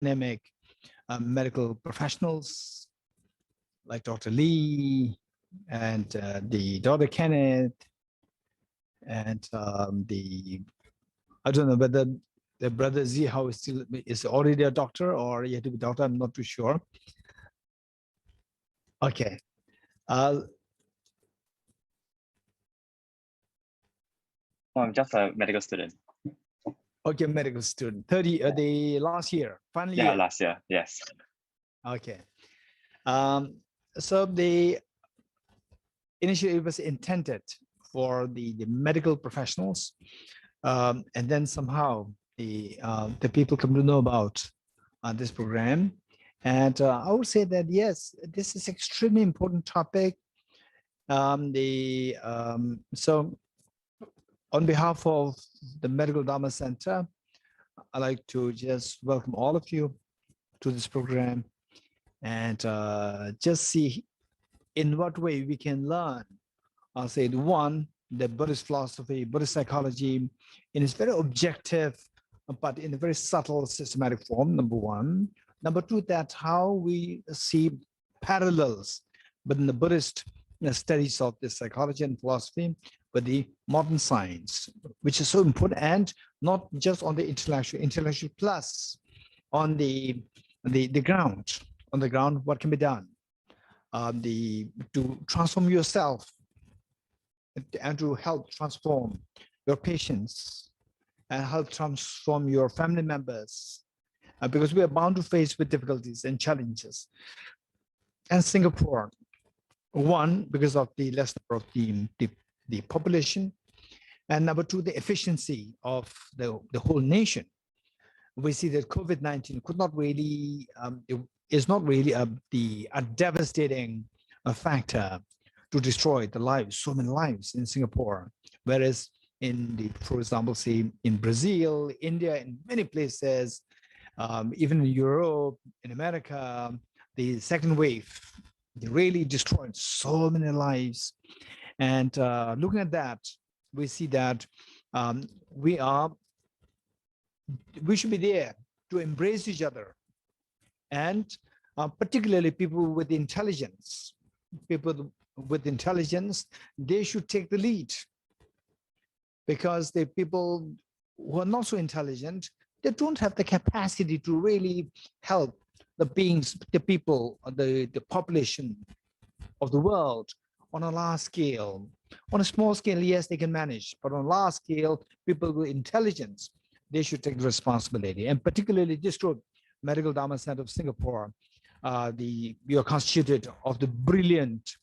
dynamic medical professionals like Dr. Lee and the Dr. Kenneth and I don't know whether the brother Zihao is already a doctor or yet to be doctor. I'm not too sure. Okay. I'm just a medical student. Okay, medical student. The last year, final year. Yeah, last year. Yes. Okay. So initially it was intended for the medical professionals, and then somehow the people come to know about this program. And I would say that, yes, this is extremely important topic. So on behalf of the Medical Dhamma Center, I'd like to just welcome all of you to this program and just see in what way we can learn, I'll say, the Buddhist philosophy, Buddhist psychology in its very objective, but in a very subtle, systematic form, number one. Number two, that how we see parallels within the Buddhist studies of the psychology and philosophy, but the modern science, which is so important, and not just on the intellectual plus on the ground, what can be done, to transform yourself and to help transform your patients and help transform your family members, because we are bound to face with difficulties and challenges. And Singapore, one, because of the less number of the population, and number two, the efficiency of the whole nation. We see that COVID-19 could not really, is not really a devastating factor to destroy the lives, so many lives in Singapore, whereas for example, say in Brazil, India, in many places, even in Europe, in America, the second wave, they really destroyed so many lives. And looking at that, we see that we should be there to embrace each other, and particularly people with intelligence. People with intelligence, they should take the lead, because the people who are not so intelligent, they don't have the capacity to really help the beings, the people, the population of the world on a large scale. On a small scale, yes, they can manage, but on a large scale, people with intelligence, they should take the responsibility. And particularly this group, Medical Dhamma Center of Singapore, you are constituted of the brilliant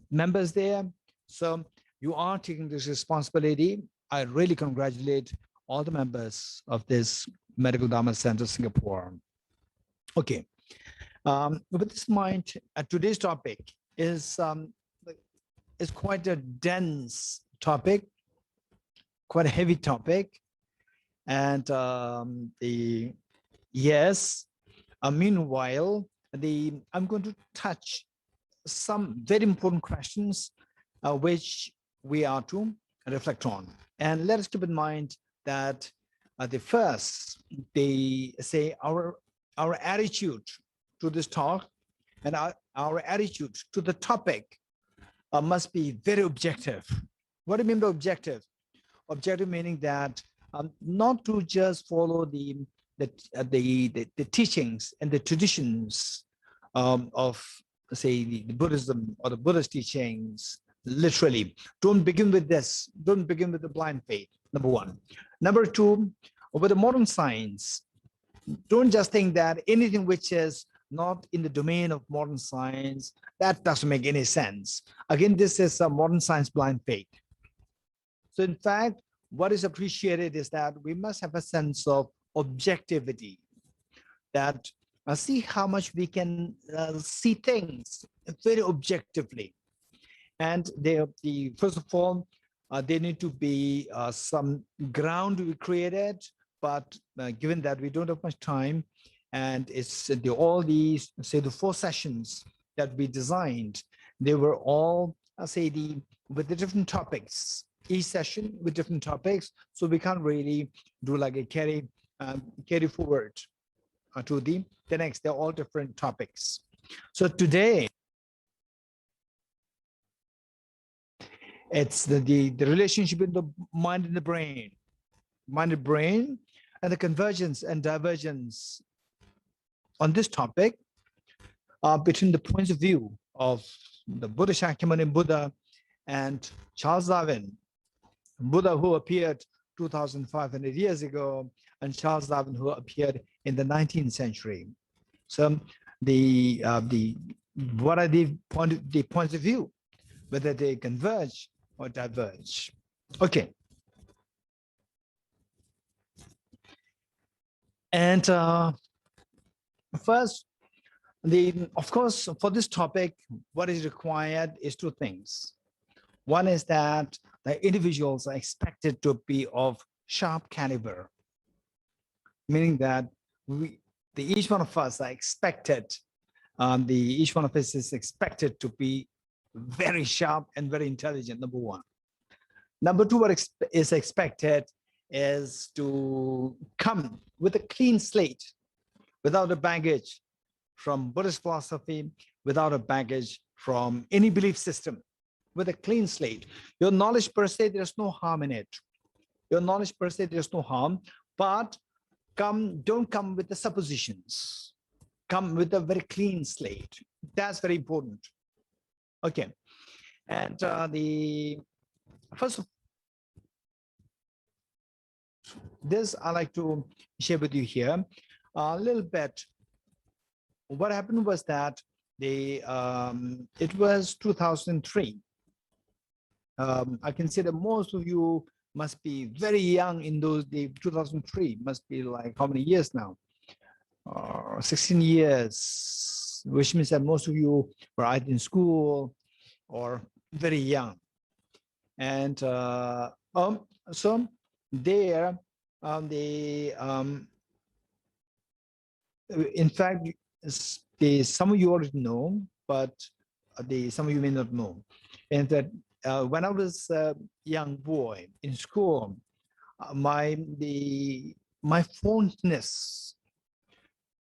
members there. So you are taking this responsibility. I really congratulate all the members of this Medical Dhamma Center Singapore. Okay. With this in mind, today's topic is quite a dense topic, quite a heavy topic. And meanwhile, I'm going to touch some very important questions which we are to reflect on. And let us keep in mind that our attitude to this talk and our attitude to the topic must be very objective. What do you mean by objective? Objective meaning that not to just follow the teachings and the traditions of, say, the Buddhism or the Buddhist teachings literally. Don't begin with this. Don't begin with the blind faith, number one. Number two, with the modern science, don't just think that anything which is not in the domain of modern science, that doesn't make any sense. Again, this is a modern science blind faith. So in fact, what is appreciated is that we must have a sense of objectivity, that see how much we can see things very objectively. And first of all, there need to be some ground to be created, but given that we don't have much time, and it's all these, say, the 4 sessions that we designed, they were all, with the different topics, each session with different topics, so we can't really do like a carry forward to the next. They're all different topics. So today, it's the relationship in the mind and the brain, and the convergence and divergence on this topic between the points of view of the Buddha Shakyamuni Buddha and Charles Darwin, Buddha who appeared 2,500 years ago, and Charles Darwin who appeared in the 19th century. So what are the points of view, whether they converge or diverge? Okay. And first, of course, for this topic, what is required is two things. One is that the individuals are expected to be of sharp caliber, meaning that each one of us are expected, each one of us is expected to be very sharp and very intelligent, number one. Number two, what is expected is to come with a clean slate, without a baggage from Buddhist philosophy, without a baggage from any belief system, with a clean slate. Your knowledge per se, there's no harm in it. Your knowledge per se, there's no harm, but don't come with the suppositions. Come with a very clean slate. That's very important. Okay. And first of this, I like to share with you here a little bit. What happened was that it was 2003. I can say that most of you must be very young in those days. 2003 must be like how many years now? 16 years, which means that most of you were either in school or very young. And so there, in fact, some of you already know, but some of you may not know. And that when I was a young boy in school, my fondness,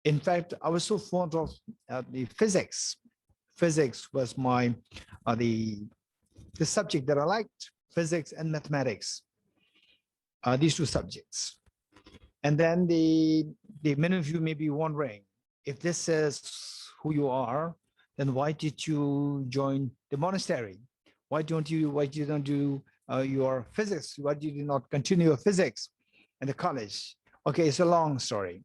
in fact, I was so fond of the physics. Physics was my the subject that I liked, physics and mathematics. These two subjects. And then many of you may be wondering, if this is who you are, then why did you join the monastery? Why don't you do your physics? Why did you not continue your physics in the college? Okay, it's a long story.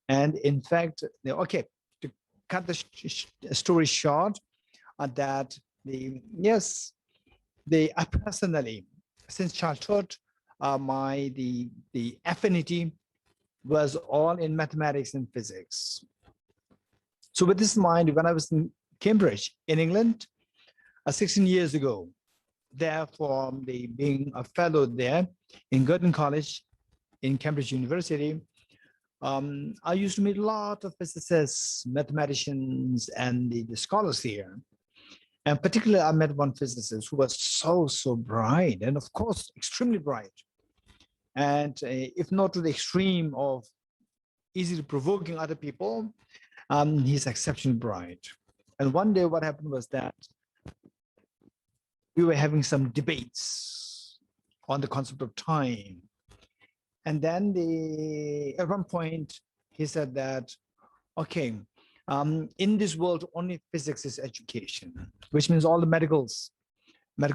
And in fact, okay, to cut the story short, I personally, since childhood, the affinity was all in mathematics and physics. So with this in mind, when I was in Cambridge in England 16 years ago, therefore being a fellow there in Girton College in Cambridge University, I used to meet a lot of physicists, mathematicians, and the scholars here. And particularly, I met one physicist who was so bright, and of course, extremely bright. And if not to the extreme of easily provoking other people, he's exceptionally bright. And one day what happened was that we were having some debates on the concept of time. And then at one point, he said that, okay, in this world, only physics is education, which means all the medical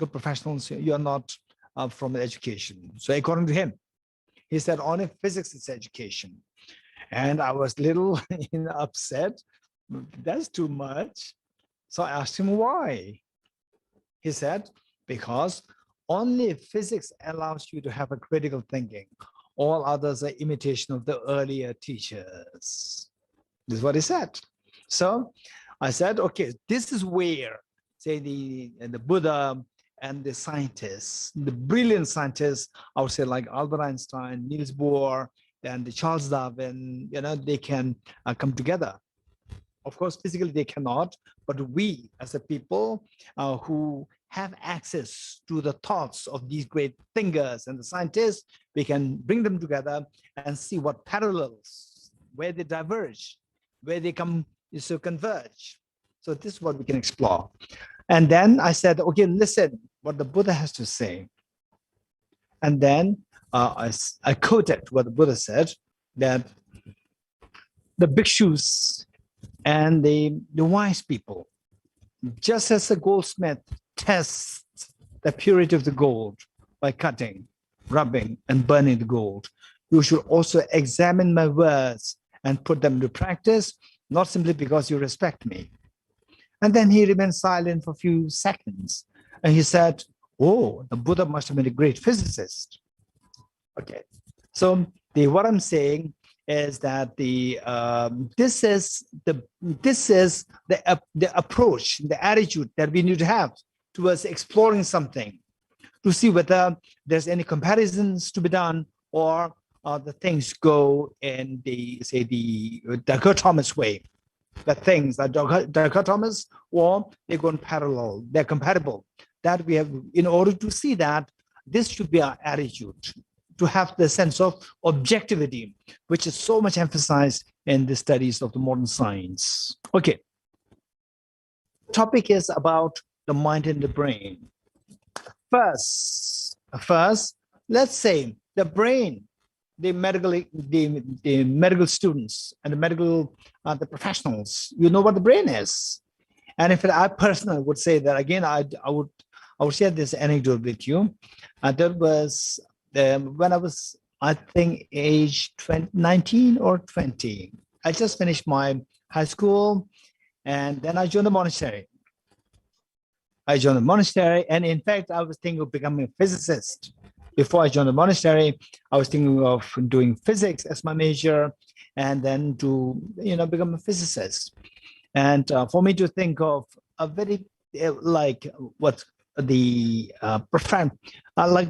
professionals, you're not from the education. So according to him, he said only physics is education. And I was little upset. That's too much. So I asked him why. He said, because only physics allows you to have a critical thinking. All others are imitation of the earlier teachers. This is what he said. So I said, okay, this is where, say, the Buddha and the scientists, the brilliant scientists, I would say like Albert Einstein, Niels Bohr, and the Charles Darwin, they can come together. Of course, physically they cannot, but we as a people who have access to the thoughts of these great thinkers and the scientists, we can bring them together and see what parallels where they diverge, where they come to converge. So this is what we can explore. And then I said, okay, listen what the Buddha has to say. And then I quoted what the Buddha said, that the bhikshus and the wise people, just as the goldsmith tests the purity of the gold by cutting, rubbing, and burning the gold, you should also examine my words and put them to practice, not simply because you respect me. And then he remained silent for a few seconds. And he said, oh, the Buddha must have been a great physicist. Okay. So what I'm saying is that this is the approach, the attitude that we need to have towards exploring something, to see whether there's any comparisons to be done, or the things go in the dichotomous way. The things are dichotomous, or they go in parallel, they're compatible. That we have, in order to see that, this should be our attitude, to have the sense of objectivity, which is so much emphasized in the studies of the modern science. Okay. Topic is about the mind and the brain. First, let's say the brain, the medical students and the professionals, you know what the brain is. And if I personally would say that again, I would share this anecdote with you. That was when I was, I think, age 19 or 20. I just finished my high school, and then I joined the monastery. And in fact, I was thinking of becoming a physicist. Before I joined the monastery, I was thinking of doing physics as my major, and then to become a physicist. And for me to think of a very like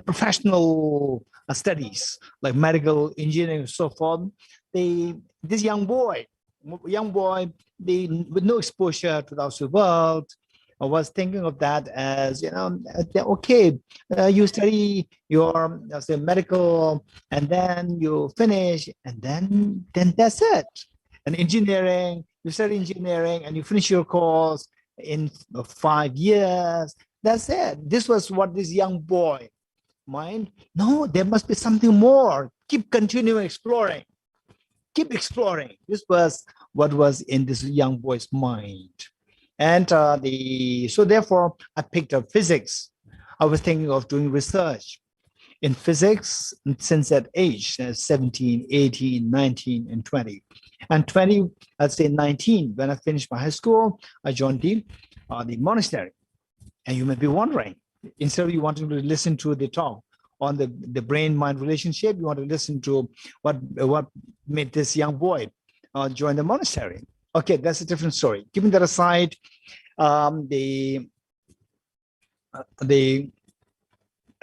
professional studies like medical engineering and so forth. This young boy, with no exposure to the outside world, I was thinking of that as, okay, you study your medical, and then you finish, and then that's it. And engineering, you study engineering, and you finish your course in 5 years. That's it. This was what this young boy mind. No, there must be something more. Keep continuing exploring. Keep exploring. This was what was in this young boy's mind. And so therefore, I picked up physics. I was thinking of doing research in physics since that age, 17, 18, 19, and 20. And 20, I'd say 19, when I finished my high school, I joined the monastery. And you may be wondering, instead of you wanting to listen to the talk on the brain-mind relationship, you want to listen to what made this young boy join the monastery. Okay, that's a different story. Keeping that aside, the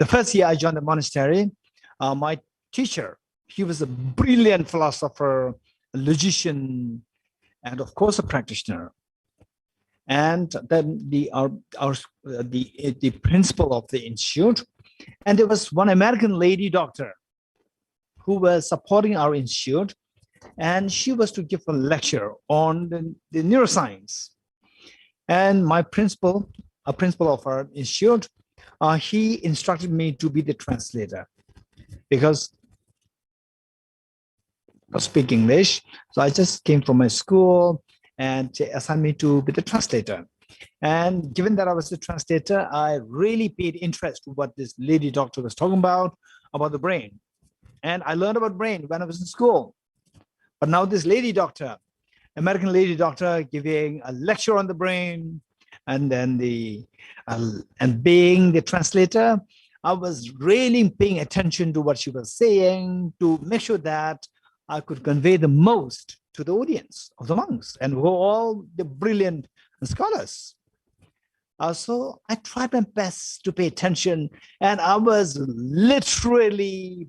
first year I joined the monastery, my teacher, he was a brilliant philosopher, a logician, and of course a practitioner. And then the principal of the institute, and there was one American lady doctor who was supporting our institute, and she was to give a lecture on the neuroscience. And my principal, a principal of our institute, he instructed me to be the translator because I speak English. So I just came from my school and they assigned me to be the translator. And given that I was the translator, I really paid interest to what this lady doctor was talking about the brain. And I learned about brain when I was in school. But now this lady doctor, American lady doctor, giving a lecture on the brain, and then and being the translator, I was really paying attention to what she was saying to make sure that I could convey the most to the audience of the monks, and who are all the brilliant scholars. So I tried my best to pay attention, and I was literally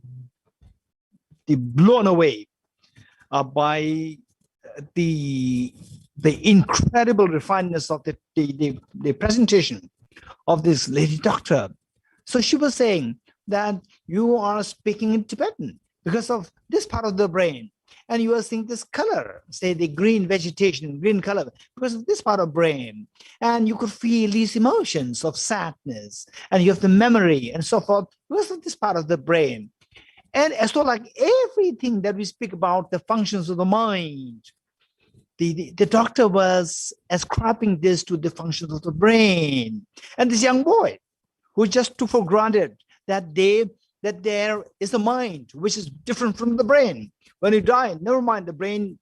blown away by the incredible refinement of the presentation of this lady doctor. So she was saying that you are speaking in Tibetan because of this part of the brain. and you are seeing this color, say the green vegetation, green color, because of this part of brain. And you could feel these emotions of sadness, and you have the memory and so forth, because of this part of the brain. And so like everything that we speak about, the functions of the mind, the doctor was ascribing this to the functions of the brain. And this young boy who just took for granted that there is a mind which is different from the brain. When you die, never mind, the brain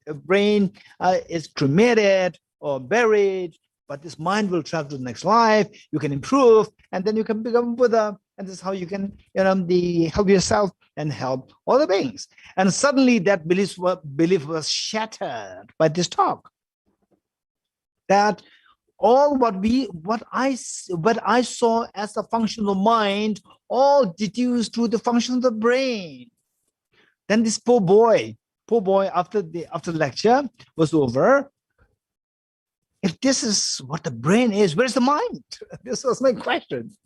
is cremated or buried, but this mind will travel to the next life. You can improve, and then you can become Buddha. And this is how you can, help yourself and help other beings. And suddenly that belief was shattered by this talk. That all what I saw as a function of mind, all deduced through the function of the brain. Then this poor boy, after the lecture was over, if this is what the brain is, where's the mind? This was my question.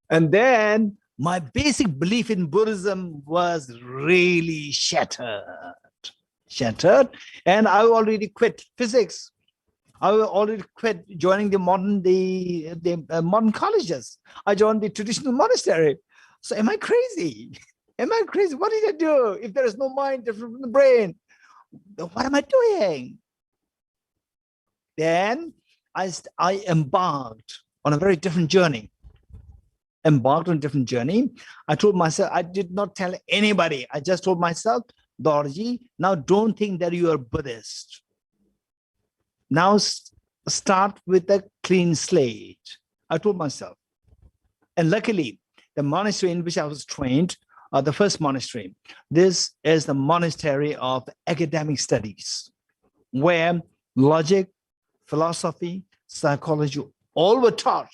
And then my basic belief in Buddhism was really shattered. And I already quit physics. I already quit joining the modern colleges. I joined the traditional monastery. So am I crazy? Am I crazy? What did I do? If there is no mind different from the brain, what am I doing? Then I embarked on a very different journey. I told myself, I did not tell anybody. I just told myself, Dorji, now don't think that you are Buddhist. Now start with a clean slate. I told myself. And luckily, the monastery in which I was trained, the first monastery, this is the monastery of academic studies, where logic, philosophy, psychology, all were taught.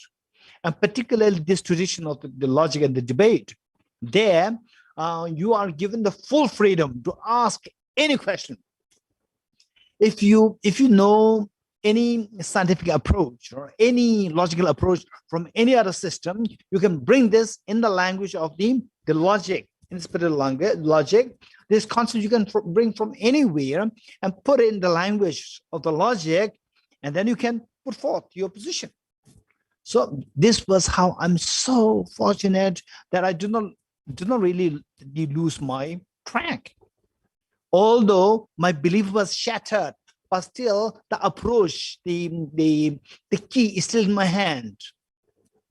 And particularly this tradition of the logic and the debate. There, you are given the full freedom to ask any question. If you know any scientific approach or any logical approach from any other system, you can bring this in the language of the logic, in spiritual language, logic. This concept you can bring from anywhere and put it in the language of the logic, and then you can put forth your position. So this was how I'm so fortunate that I did not really lose my track. Although my belief was shattered, but still the approach, the key is still in my hand,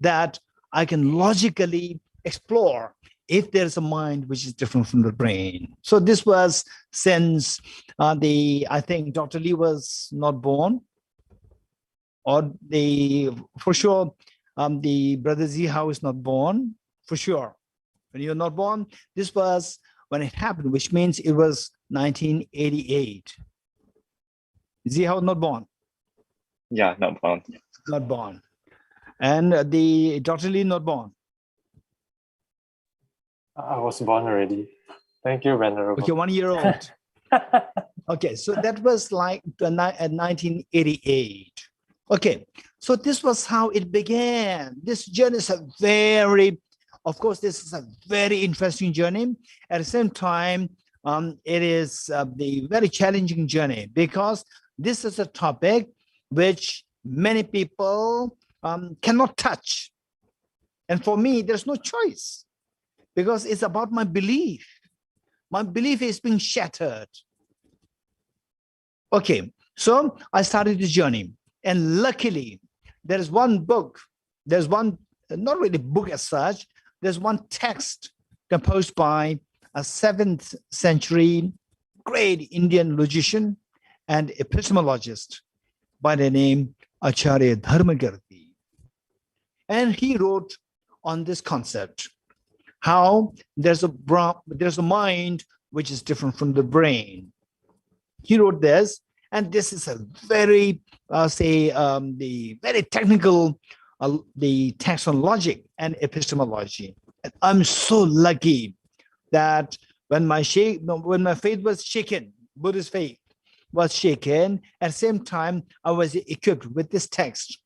that I can logically explore if there's a mind which is different from the brain. So this was since I think Dr. Lee was not born, or for sure, the Brother Zihao is not born, for sure. When you're not born, this was when it happened, which means it was 1988. Zihao not born? Yeah, not born. Not born. And the Dr. Lee not born? I was born already. Thank you, Venerable. Okay, 1 year old. Okay, so that was like 1988. Okay, so this was how it began. This journey is of course, this is a very interesting journey. At the same time, it is the very challenging journey, because this is a topic which many people cannot touch. And for me, there's no choice, because it's about my belief. My belief is being shattered. Okay, so I started this journey. And luckily, there is one book, there's one, not really book as such, there's one text composed by a 7th century great Indian logician and epistemologist by the name Acharya Dharmakirti. And he wrote on this concept, how there's a mind which is different from the brain. He wrote this, and this is a very, the very technical, the text on logic and epistemology. And I'm so lucky that when my faith was shaken, Buddhist faith was shaken, at the same time, I was equipped with this text.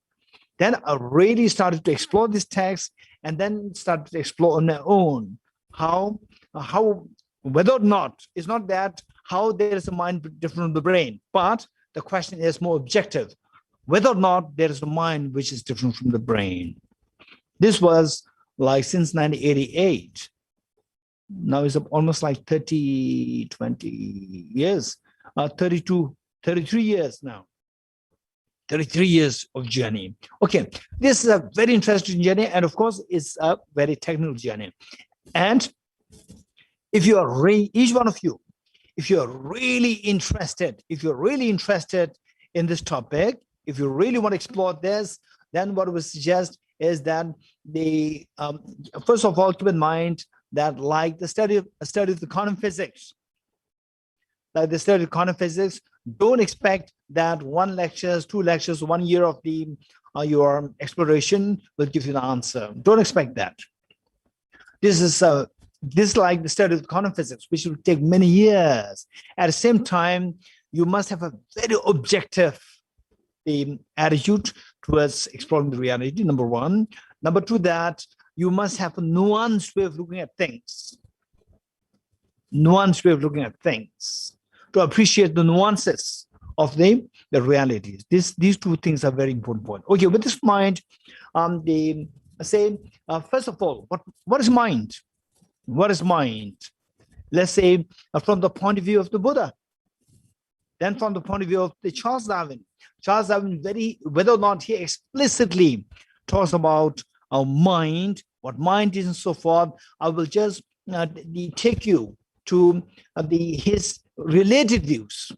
Then I really started to explore this text, and then started to explore on my own how whether or not, it's not that how there is a mind different from the brain, but the question is more objective, whether or not there is a mind which is different from the brain. This was like since 1988. Now it's almost like 20 years, 33 years now. 33 years of journey. Okay, this is a very interesting journey, and of course, it's a very technical journey. And if you are each one of you, if you're really interested in this topic, if you really want to explore this, then what we suggest is that the first of all, keep in mind that like the study of the quantum physics, don't expect that 1 lecture, 2 lectures, 1 year of the your exploration will give you the answer. Don't expect that. This is like the study of quantum physics, which will take many years. At the same time, you must have a very objective attitude towards exploring the reality, number one. Number two, that you must have a nuanced way of looking at things. Nuanced way of looking at things to appreciate the nuances of the realities. These two things are very important. Okay, with this mind, first of all, what is mind? What is mind? Let's say from the point of view of the Buddha, then from the point of view of the Charles Darwin. Charles Darwin, whether or not he explicitly talks about our mind, what mind is and so forth, I will just take you to his related views,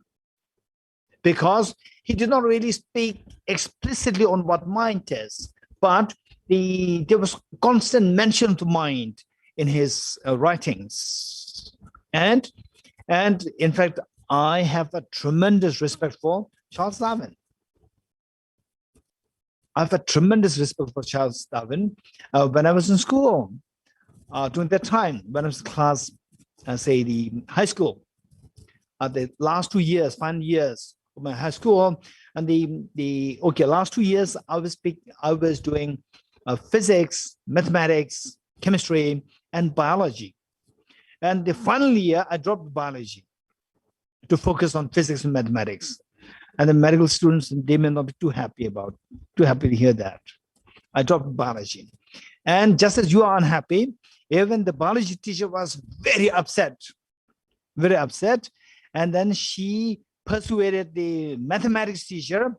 because he did not really speak explicitly on what mind is, but there was constant mention of mind in his writings. And in fact, I have a tremendous respect for Charles Darwin. I have a tremendous respect for Charles Darwin. When I was in school, during that time, when I was in class, say the high school, the last 2 years, final years of my high school, and last 2 years, I was doing physics, mathematics, chemistry, and biology. And the final year, I dropped biology to focus on physics and mathematics. And the medical students, they may not be too happy to hear that. I dropped biology. And just as you are unhappy, even the biology teacher was very upset. And then she persuaded the mathematics teacher,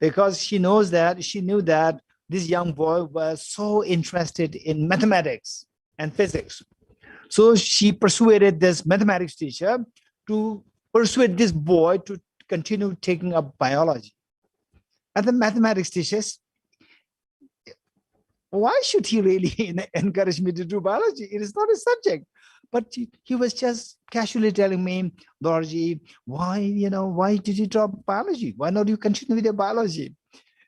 because she knew that this young boy was so interested in mathematics and physics. So she persuaded this mathematics teacher to persuade this boy to continue taking up biology. And the mathematics teacher, why should he really encourage me to do biology? It is not a subject. But he was just casually telling me, Dorji, why did you drop biology? Why not you continue with your biology?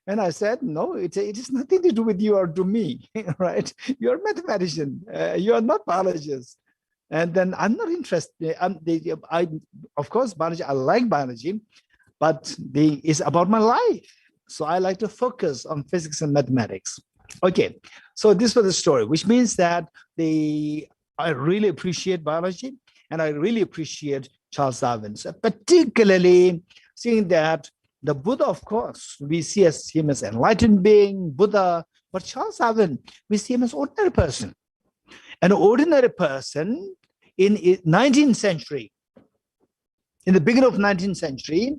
And I said, no, it is nothing to do with you or to me, right? You're a mathematician. You are not biologist. And then I'm not interested. Of course, biology, I like biology, but it's about my life. So I like to focus on physics and mathematics. Okay, so this was the story, which means that I really appreciate biology, and I really appreciate Charles Darwin, so particularly seeing that the Buddha, of course, we see him as enlightened being, Buddha, but Charles Darwin, we see him as ordinary person. An ordinary person in 19th century, in the beginning of 19th century,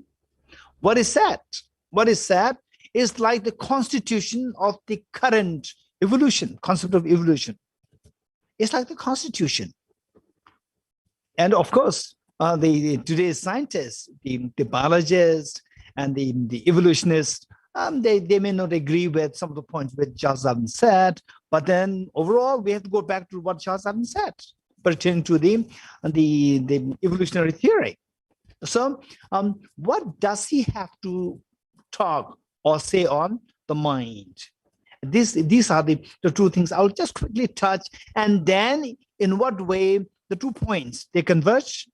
what is said is like the constitution of the current evolution, concept of evolution. It's like the constitution. And of course, today's scientists, the biologists and the evolutionists, they may not agree with some of the points that Charles Darwin said, but then overall, we have to go back to what Charles Darwin said pertaining to the evolutionary theory. So what does he have to talk or say on the mind? These are the two things I'll just quickly touch, and then in what way the 2 points they converge,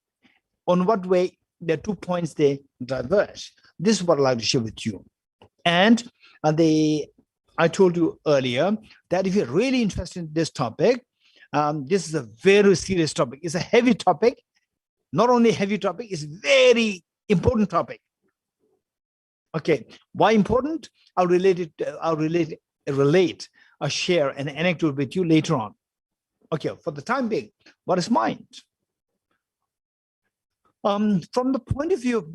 on what way the 2 points they diverge. This is what I'd like to share with you. And I told you earlier that if you're really interested in this topic, This is a very serious topic. It's a heavy topic. Not only heavy topic, it's very important topic. Okay, why important? I'll relate, or share an anecdote with you later on. Okay, for the time being, what is mind? From the point of view of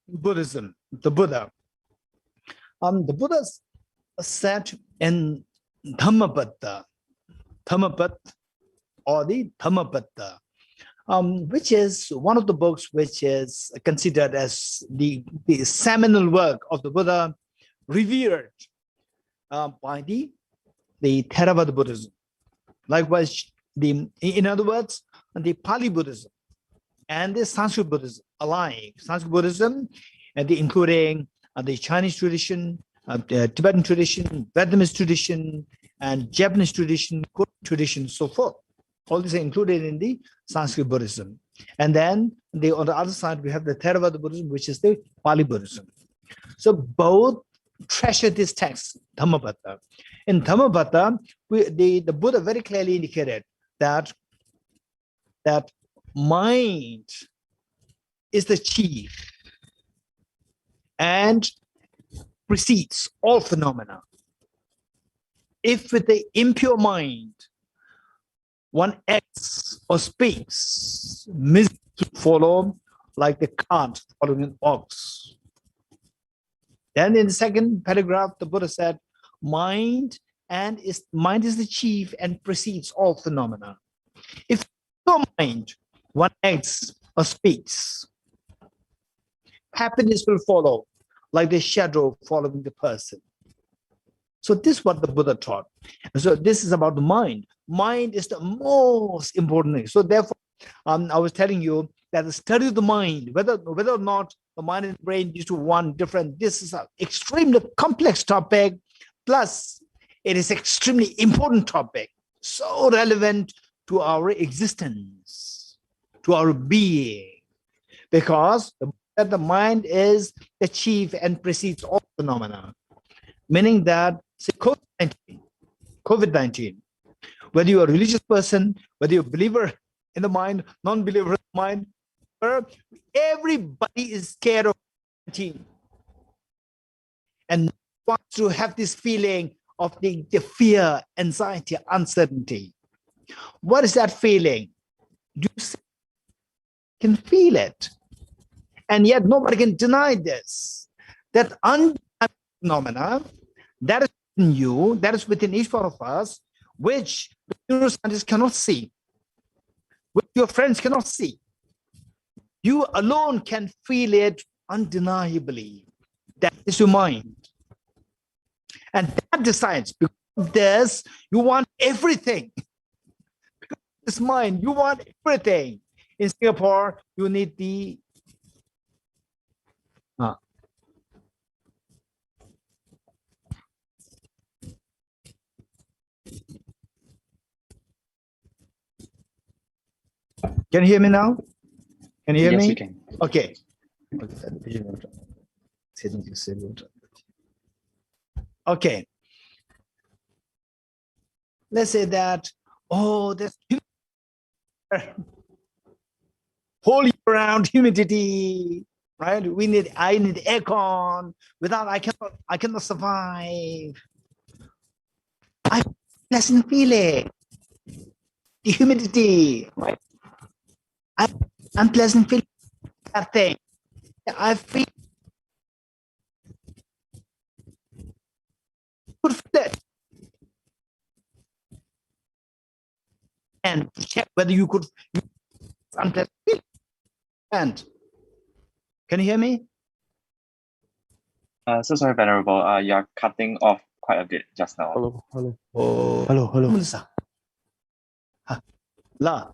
Buddhism, the Buddha said in Dhammapada, or the Dhammapada, which is one of the books which is considered as the seminal work of the Buddha, revered by the Theravada Buddhism. Likewise, in other words, the Pali Buddhism and the Sanskrit Buddhism alike. Sanskrit Buddhism, and including the Chinese tradition, Tibetan tradition, Vietnamese tradition, and Japanese tradition, Korean tradition, so forth. All these are included in the Sanskrit Buddhism. And then on the other side, we have the Theravada Buddhism, which is the Pali Buddhism. So both treasure this text, Dhammapada. In Dhammapada, the Buddha very clearly indicated that mind is the chief and precedes all phenomena. If with the impure mind one acts or speaks, misery will follow like the cart following an ox. Then in the second paragraph, the Buddha said, mind is the chief and precedes all phenomena. If your mind, one acts or speaks, happiness will follow like the shadow following the person. So this is what the Buddha taught. And so this is about the mind. Mind is the most important thing. So therefore, I was telling you that the study of the mind, whether or not the mind and brain used to one different, this is an extremely complex topic. Plus, it is extremely important topic, so relevant to our existence, to our being, because the mind is the chief and precedes all phenomena. Meaning that, say, COVID-19, whether you're a religious person, whether you're a believer in the mind, non-believer in the mind, everybody is scared of COVID-19 and wants to have this feeling of the fear, anxiety, uncertainty. What is that feeling? You can feel it. And yet nobody can deny this. That undeniable phenomena that is in you, that is within each one of us, which the neuroscientists cannot see, which your friends cannot see. You alone can feel it undeniably. That is your mind. And that decides, because of this, you want everything. Because of this mind, you want everything. In Singapore, you need the Can you hear me now? Can you hear Yes, me? we can. Okay. Okay. Let's say that, oh, there's whole year round humidity, right? I need aircon. Without I cannot survive. I pleasant feeling. The humidity, right? Unpleasant feeling, that thing. I feel good for that. And check whether you could unpleasant feeling. And can you hear me? So sorry, Venerable. You're cutting off quite a bit just now. Hello, hello. Oh, Hello. La.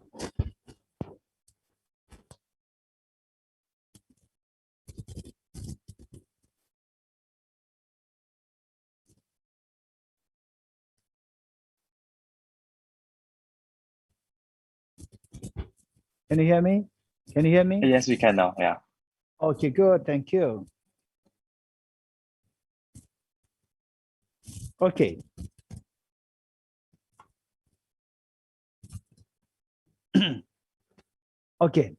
Can you hear me? Can you hear me? Yes, we can now. Yeah. Okay, good. Thank you. Okay. Okay.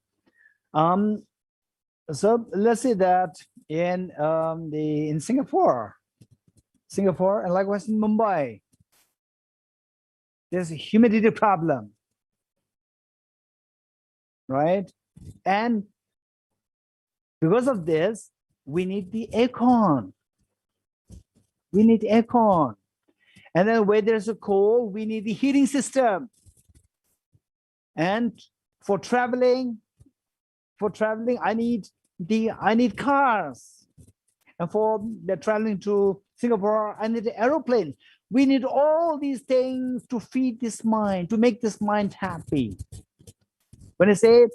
So let's say that in Singapore, and likewise in Mumbai, there's a humidity problem, right? And because of this, we need the aircon. We need aircon. And then where there's a cold, we need the heating system. And for traveling, I need cars. And for the traveling to Singapore, I need an aeroplane. We need all these things to feed this mind, to make this mind happy. When I say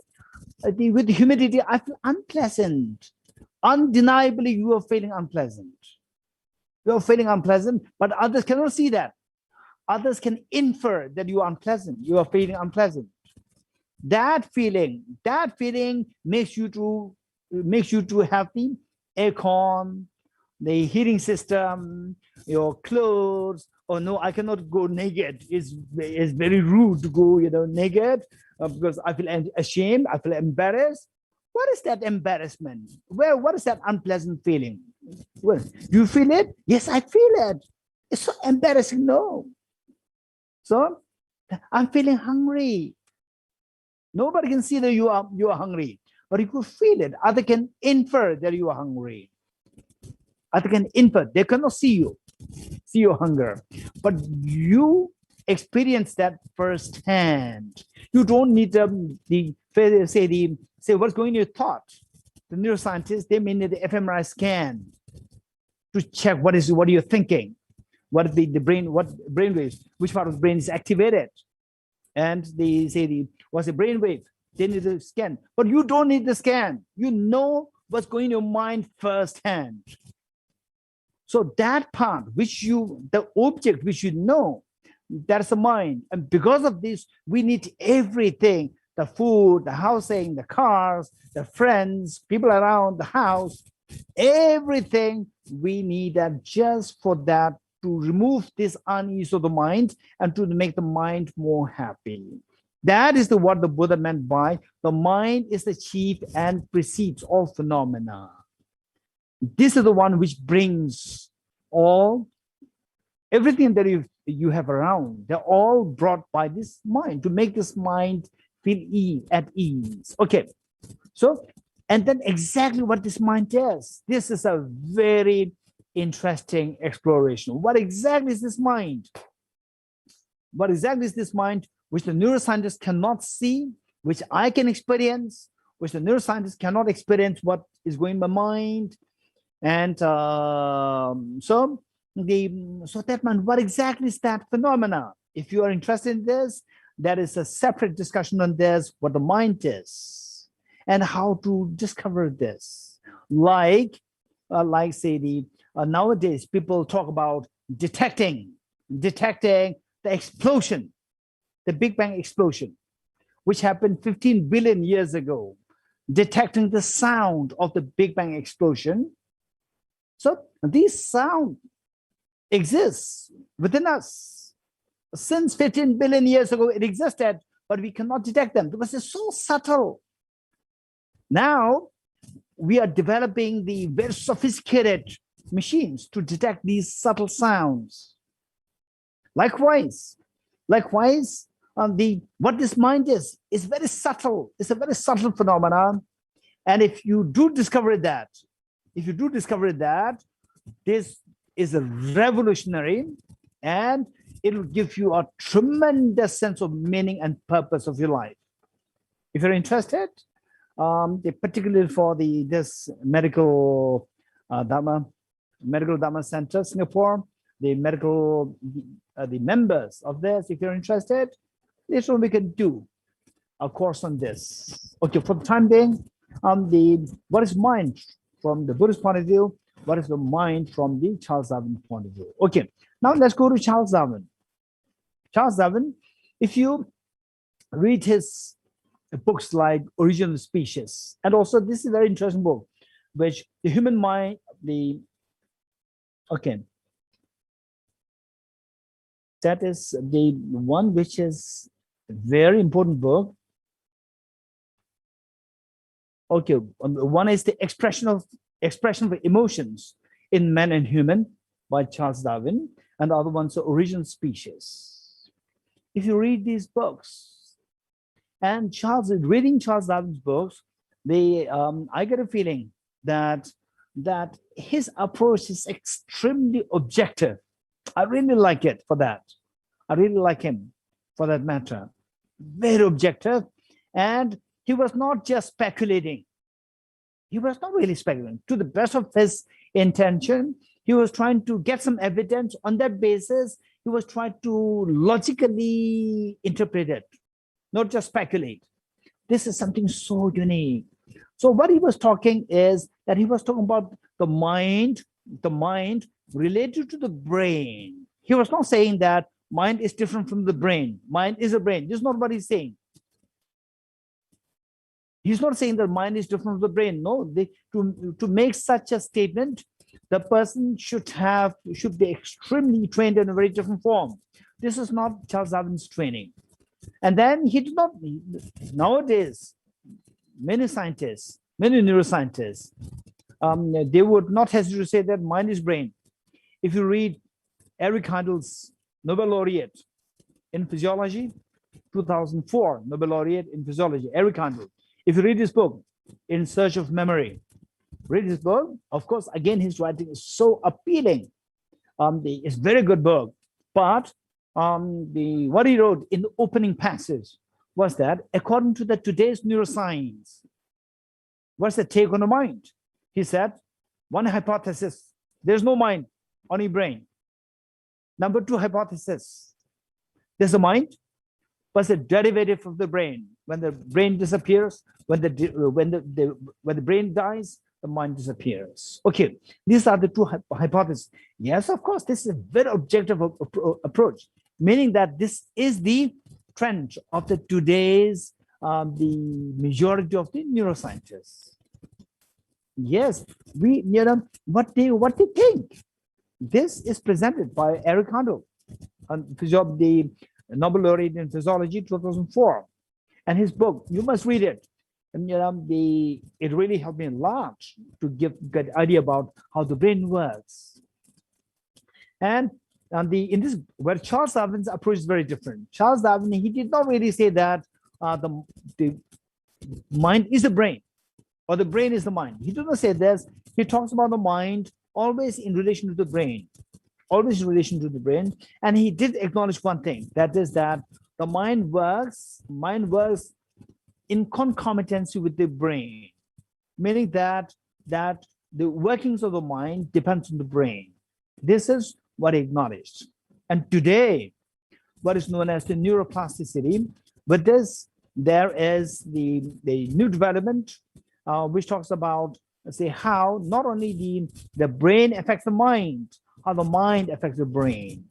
with humidity, I feel unpleasant. Undeniably, you are feeling unpleasant. You are feeling unpleasant, but others cannot see that. Others can infer that you are unpleasant. You are feeling unpleasant. That feeling makes you to have the aircon, the heating system, your clothes. Oh no, I cannot go naked. It's very rude to go, naked because I feel ashamed. I feel embarrassed. What is that embarrassment? What is that unpleasant feeling? Well, do you feel it? Yes, I feel it. It's so embarrassing. No. So I'm feeling hungry. Nobody can see that you are hungry, but you could feel it. Others can infer that you are hungry. Others can infer. They cannot see your hunger, but you experience that firsthand. You don't need say what's going in your thought. The neuroscientists, they may need the fMRI scan to check what you're thinking, what the brain, what brain waves, which part of the brain is activated. And they say what's the brain wave? They need the scan, but you don't need the scan. You know what's going in your mind firsthand. So that part, the object which you know, that's the mind. And because of this, we need everything: the food, the housing, the cars, the friends, people around the house, everything we need that just for that, to remove this unease of the mind and to make the mind more happy. That is what the Buddha meant by the mind is the chief and precedes all phenomena. This is the one which brings everything that you have around. They're all brought by this mind to make this mind feel at ease. Okay, so and then exactly what this mind is. This is a very interesting exploration. What exactly is this mind? What exactly is this mind which the neuroscientists cannot see, which I can experience, which the neuroscientists cannot experience what is going in my mind? And so that mind, what exactly is that phenomena? If you are interested in this, there is a separate discussion on this, what the mind is and how to discover this. Like say nowadays people talk about detecting the explosion, the Big Bang explosion, which happened 15 billion years ago, detecting the sound of the Big Bang explosion. So this sound exists within us. Since 15 billion years ago, it existed, but we cannot detect them because they're so subtle. Now, we are developing the very sophisticated machines to detect these subtle sounds. Likewise, what this mind is very subtle. It's a very subtle phenomenon. And if you do discover that, this is a revolutionary, and it will give you a tremendous sense of meaning and purpose of your life. If you're interested, particularly for this medical Dhamma Center, Singapore, the members of this, if you're interested, this one we can do a course on this. Okay, for the time being, what is mind from the Buddhist point of view? What is the mind from the Charles Darwin point of view? Okay, now let's go to Charles Darwin. Charles Darwin, if you read his books like Origin of the Species, and also this is a very interesting book, which the human mind, that is the one which is a very important book, Okay, one is the expression of emotions in man and human by Charles Darwin, and the other one's the origin species. If you read these books, and reading Charles Darwin's books, I get a feeling that his approach is extremely objective. I really like it for that. I really like him for that matter. Very objective. And he was not just speculating. He was not really speculating. To the best of his intention, he was trying to get some evidence. On that basis, he was trying to logically interpret it, not just speculate. This is something so unique. So what he was talking is that he was talking about the mind related to the brain. He was not saying that mind is different from the brain. Mind is a brain. This is not what he's saying. He's not saying that mind is different from the brain. No, to make such a statement, the person should be extremely trained in a very different form. This is not Charles Darwin's training. And then he did not, nowadays, many scientists, many neuroscientists, they would not hesitate to say that mind is brain. If you read Eric Handel's Nobel laureate in physiology, 2004 Nobel laureate in physiology, Eric Handel. If you read his book, In Search of Memory, read his book. Of course, again, his writing is so appealing. It's a very good book. But what he wrote in the opening passage was that according to today's neuroscience, what's the take on the mind? He said, one hypothesis, there's no mind, only brain. Number two hypothesis, there's a mind, but it's a derivative of the brain. When the brain disappears, when the brain dies, the mind disappears. Okay, these are the two hypotheses. Yes, of course, this is a very objective approach, meaning that this is the trend of today's the majority of the neuroscientists. Yes, what they think. This is presented by Eric Handel, the Nobel laureate in physiology, 2004, and his book. You must read it. And it really helped me a lot to get an idea about how the brain works. And in this, where Charles Darwin's approach is very different. Charles Darwin, he did not really say that the mind is the brain, or the brain is the mind. He did not say this. He talks about the mind always in relation to the brain, always in relation to the brain. And he did acknowledge one thing, that is that the mind works in concomitancy with the brain, meaning that the workings of the mind depends on the brain. This is what he acknowledged. And today, what is known as the neuroplasticity, with this, there is the new development, which talks about, let's say, how not only the brain affects the mind, how the mind affects the brain.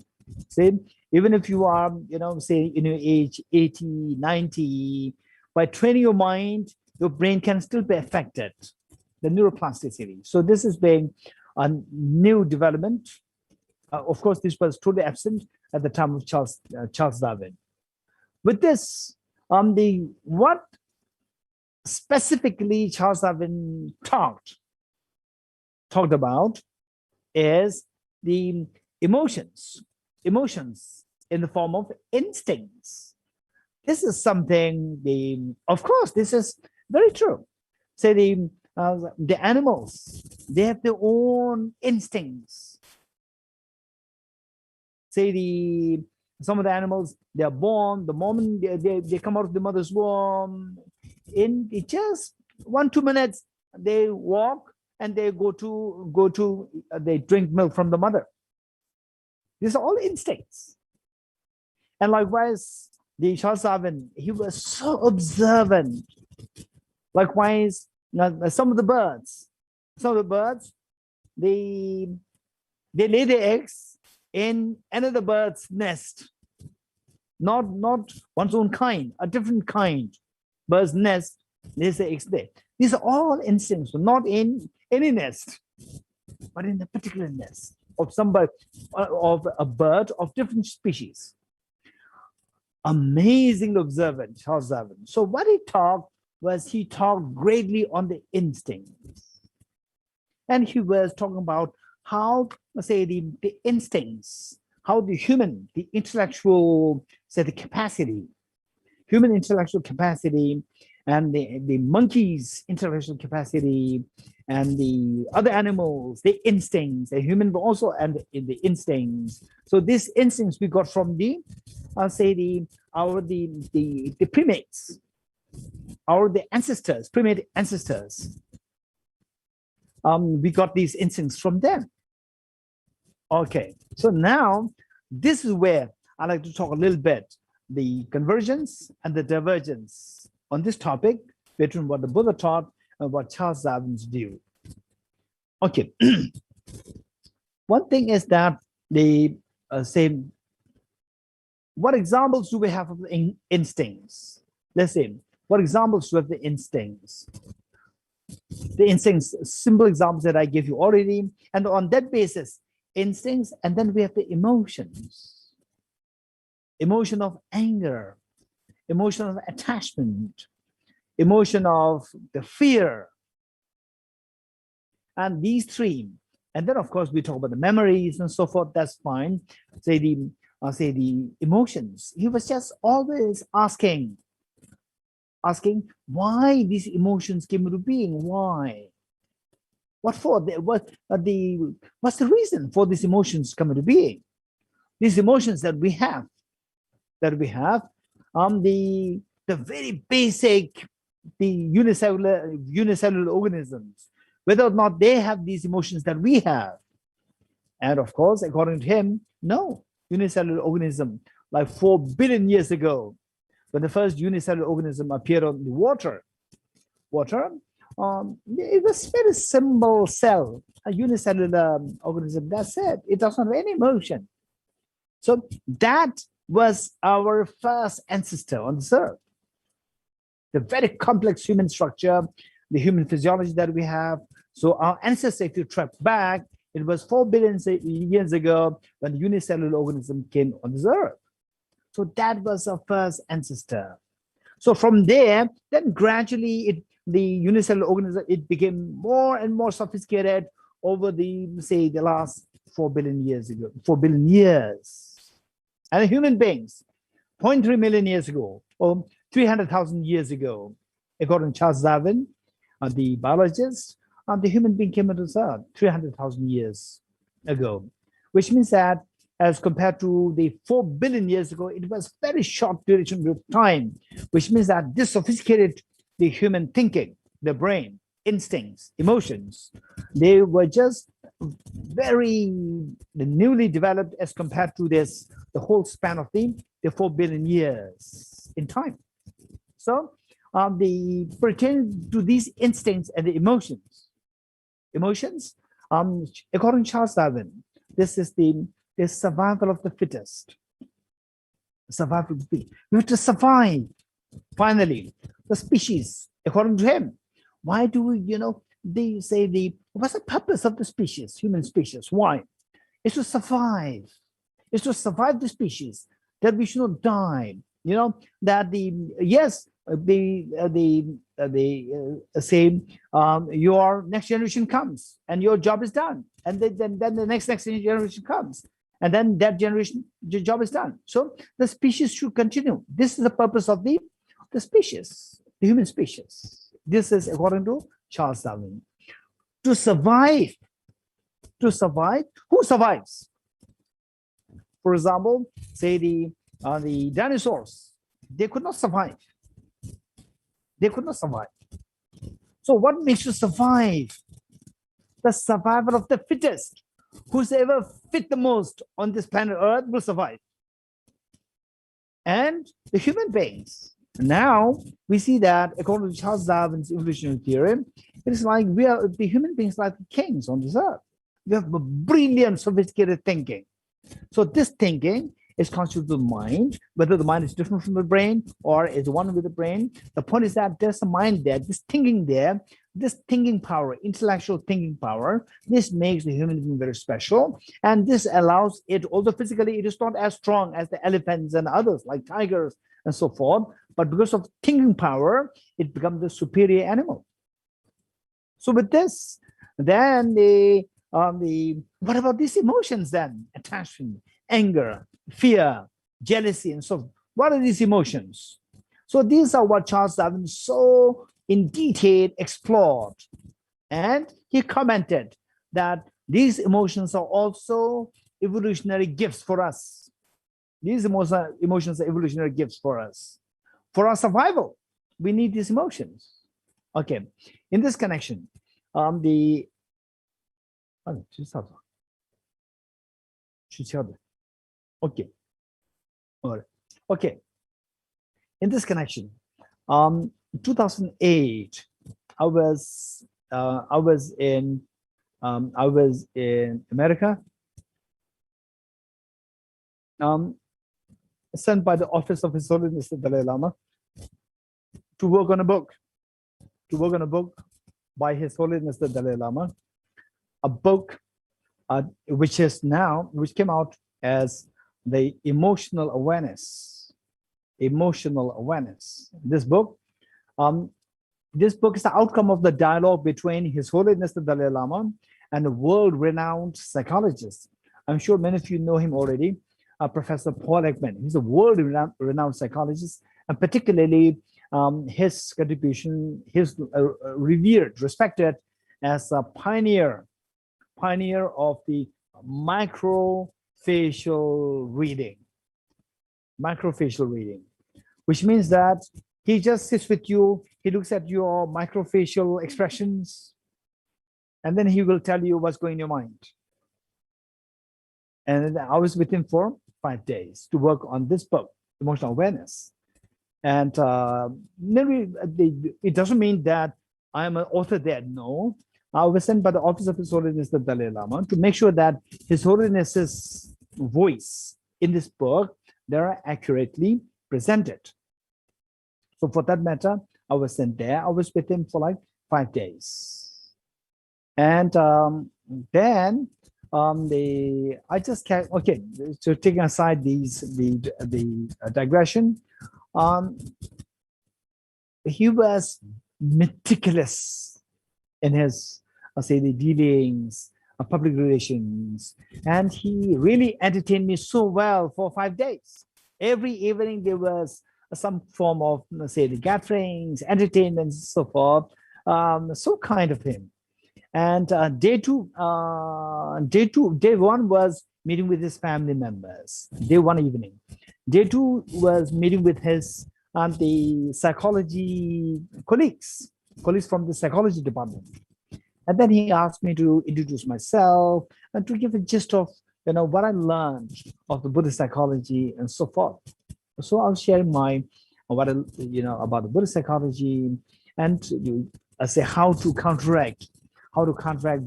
See, even if you are, say, in your age 80, 90, by training your mind, your brain can still be affected, the neuroplasticity. So this is being a new development. Of course, this was totally absent at the time of Charles Darwin. With this, what specifically Charles Darwin talked about is the emotions in the form of instincts. This is something, of course, this is very true. Say the animals, they have their own instincts. Say some of the animals, they are born, the moment they come out of the mother's womb, in just 1-2 minutes, they walk and they they drink milk from the mother. These are all instincts. And likewise, the Charles Darwin, he was so observant. Likewise, some of the birds, they lay their eggs in another bird's nest, not one's own kind, a different kind bird's nest. They say eggs there. These are all instincts, not in any nest, but in a particular nest of of a bird of different species. Amazing observant, Charles Darwin. So what he talked was he talked greatly on the instincts. And he was talking about how, let's say, the instincts, how the human, the intellectual, say, the capacity, human intellectual capacity, and the monkey's intellectual capacity, and the other animals, the instincts, the human also, and the instincts. So these instincts we got from the, I'll say the primates, the ancestors, primate ancestors. We got these instincts from them. Okay, so now this is where I like to talk a little bit, the convergence and the divergence on this topic between what the Buddha taught and what Charles Darwin's view. Okay, one thing is that the same. What examples do we have of the instincts? Let's say, what examples do we have the instincts? The instincts, simple examples that I gave you already, and on that basis, instincts, and then we have the emotions. Emotion of anger, emotion of attachment, emotion of the fear. And these three, and then of course we talk about the memories and so forth, that's fine. Say the emotions. He was just always asking why these emotions came into being, why? What for? What's the reason for these emotions coming to being? These emotions that we have, the very basic, the unicellular organisms, whether or not they have these emotions that we have. And of course, according to him, no, unicellular organism, like 4 billion years ago, when the first unicellular organism appeared on the water, it was a very simple cell, a unicellular organism, that's it. It doesn't have any emotion. So that was our first ancestor on this earth. The very complex human structure, the human physiology that we have. So our ancestor, if you track back, it was 4 billion years ago when the unicellular organism came on this earth. So that was our first ancestor. So from there, then gradually the unicellular organism, it became more and more sophisticated over the last 4 billion years ago, 4 billion years. And the human beings, 0.3 million years ago, or 300,000 years ago, according to Charles Darwin, the biologist, the human being came into this earth 300,000 years ago, which means that as compared to the 4 billion years ago, it was very short duration of time, which means that this sophisticated the human thinking, the brain, instincts, emotions, they were just very newly developed as compared to the whole span of the 4 billion years in time. So the pertaining to these instincts and the emotions, according to Charles Darwin, this is the survival of the fittest. Survival of the fittest. We have to survive. Finally, the species, according to him, why do we, they say what's the purpose of the species, human species? Why? It's to survive. It's to survive the species, that we should not die. That your next generation comes and your job is done, and then the next generation comes, and then that generation, the job is done. So the species should continue. This is the purpose of the species, the human species. This is according to Charles Darwin. To survive, who survives? For example, say the dinosaurs, they could not survive. So what makes you survive? The survival of the fittest. Who's ever fit the most on this planet Earth will survive. And the human beings. Now we see that according to Charles Darwin's evolutionary theory, it is like we are the human beings like kings on this earth. We have a brilliant, sophisticated thinking. So this thinking is constituted of mind, whether the mind is different from the brain or is one with the brain. The point is that there's a mind there, this thinking power, intellectual thinking power, this makes the human being very special. And this allows it, although physically it is not as strong as the elephants and others like tigers and so forth, but because of thinking power, it becomes the superior animal. So with this, then what about these emotions then? Attachment, anger, fear, jealousy, and so on. What are these emotions? So these are what Charles Darwin so in detail explored. And he commented that these emotions are also evolutionary gifts for us. These emotions are evolutionary gifts for us. For our survival, we need these emotions. Okay, in this connection, okay. All right. Okay. In this connection, 2008, I was in America, sent by the office of His Holiness the Dalai Lama to work on a book, by His Holiness the Dalai Lama, a book which came out as the emotional awareness. This book is the outcome of the dialogue between His Holiness the Dalai Lama and a world-renowned psychologist. I'm sure many of you know him already, Professor Paul Ekman. He's a world-renowned psychologist, and particularly his contribution, revered, respected as a pioneer of the microfacial reading, which means that he just sits with you, he looks at your microfacial expressions, and then he will tell you what's going in your mind. And I was with him for 5 days to work on this book, Emotional Awareness. And it doesn't mean that I'm an author there, no. I was sent by the Office of His Holiness the Dalai Lama to make sure that His Holiness's voice in this book, they are accurately presented. So for that matter, I was sent there. I was with him for like 5 days. And then I just can't, okay, so taking aside the digression, he was meticulous in his, the dealings, public relations, and he really entertained me so well for 5 days. Every evening there was some form of, the gatherings, entertainment, and so forth. So kind of him. And day one was meeting with his family members. Day one evening. Day two was meeting with his the psychology colleagues from the psychology department. And then he asked me to introduce myself and to give a gist of what I learned of the Buddhist psychology and so forth. So I'll share about the Buddhist psychology, and I say how to counteract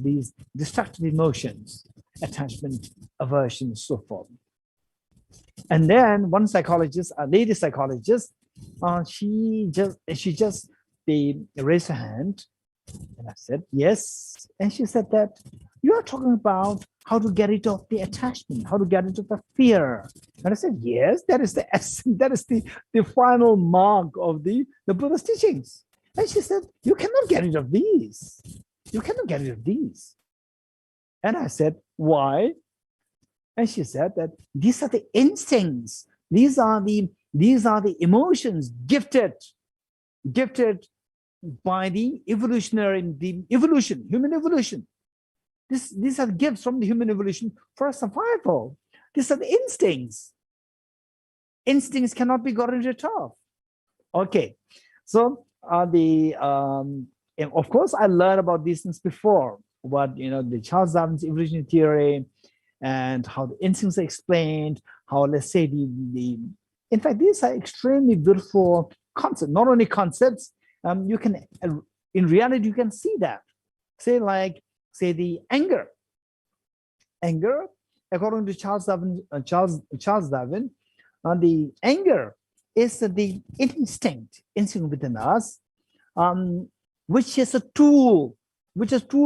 these destructive emotions, attachment, aversion, and so forth. And then one psychologist, a lady psychologist, she just raised her hand, and I said yes, and she said that you are talking about how to get rid of the attachment, how to get rid of the fear. And I said yes, that is the essence, that is the final mark of the Buddha's teachings. And she said, you cannot get rid of these. You cannot get rid of these. And I said, why? And she said that these are the instincts. These are the emotions gifted by the human evolution. These are gifts from the human evolution for survival. These are the instincts. Instincts cannot be gotten rid of. Okay, so of course, I learned about these things before, what the Charles Darwin's evolutionary theory, and how the instincts are explained, how, let's say, in fact, these are extremely beautiful concepts. Not only concepts, you can, in reality, you can see that. Say the anger, according to Charles Darwin, the anger is the instinct within us, which is a tool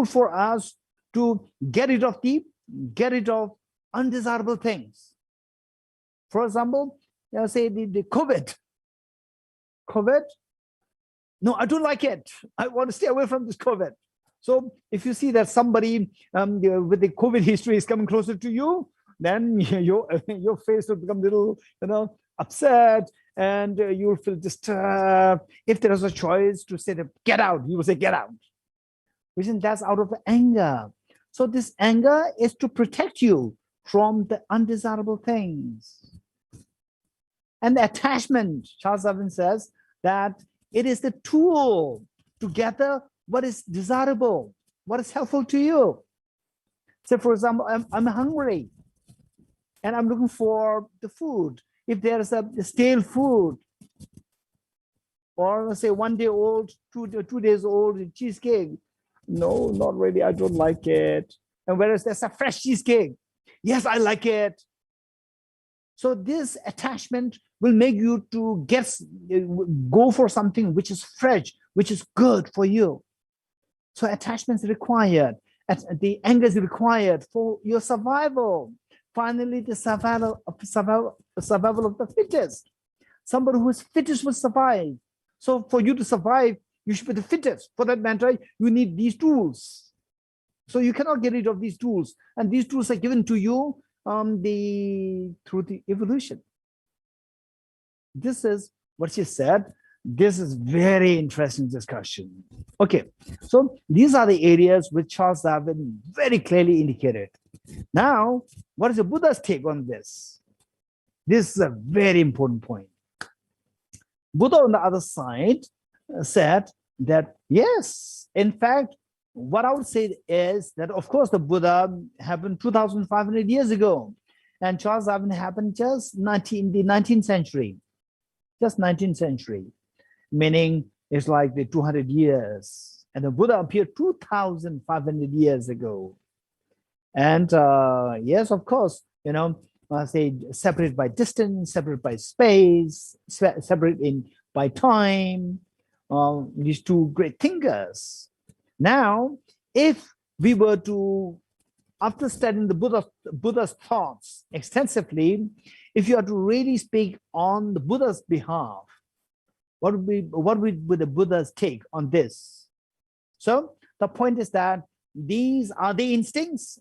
for us to get rid of undesirable things. For example, say the COVID. COVID? No, I don't like it. I want to stay away from this COVID. So if you see that somebody with the COVID history is coming closer to you, then your face will become a little, upset, and you will feel disturbed. If there is a choice to say, get out, you will say, get out. Reason that's out of anger. So this anger is to protect you from the undesirable things. And the attachment, Charles Darwin says that it is the tool to gather what is desirable, what is helpful to you. Say, for example, I'm hungry and I'm looking for the food. If there's a stale food, or let's say 1 day old, 2 days old cheesecake, no, not really, I don't like it. And whereas there's a fresh cheesecake, yes, I like it. So this attachment will make you to go for something which is fresh, which is good for you. So attachment is required. The anger is required for your survival. Finally, the survival of the fittest. Somebody who is fittest will survive. So for you to survive, you should be the fittest. For that matter, you need these tools. So you cannot get rid of these tools. And these tools are given to you through the evolution. This is what she said. This is very interesting discussion. Okay, so these are the areas which Charles Darwin very clearly indicated. Now, what is the Buddha's take on this? This is a very important point. Buddha on the other side said that, yes, in fact, what I would say is that, of course, the Buddha happened 2,500 years ago, and Charles Darwin happened just in the 19th century, just 19th century, meaning it's like the 200 years, and the Buddha appeared 2,500 years ago. And yes, of course, say separated by distance, separated by space, separated by time, these two great thinkers. Now, if we were to, after studying the Buddha's thoughts extensively, if you are to really speak on the Buddha's behalf, what would be the Buddha's take on this? So the point is that these are the instincts.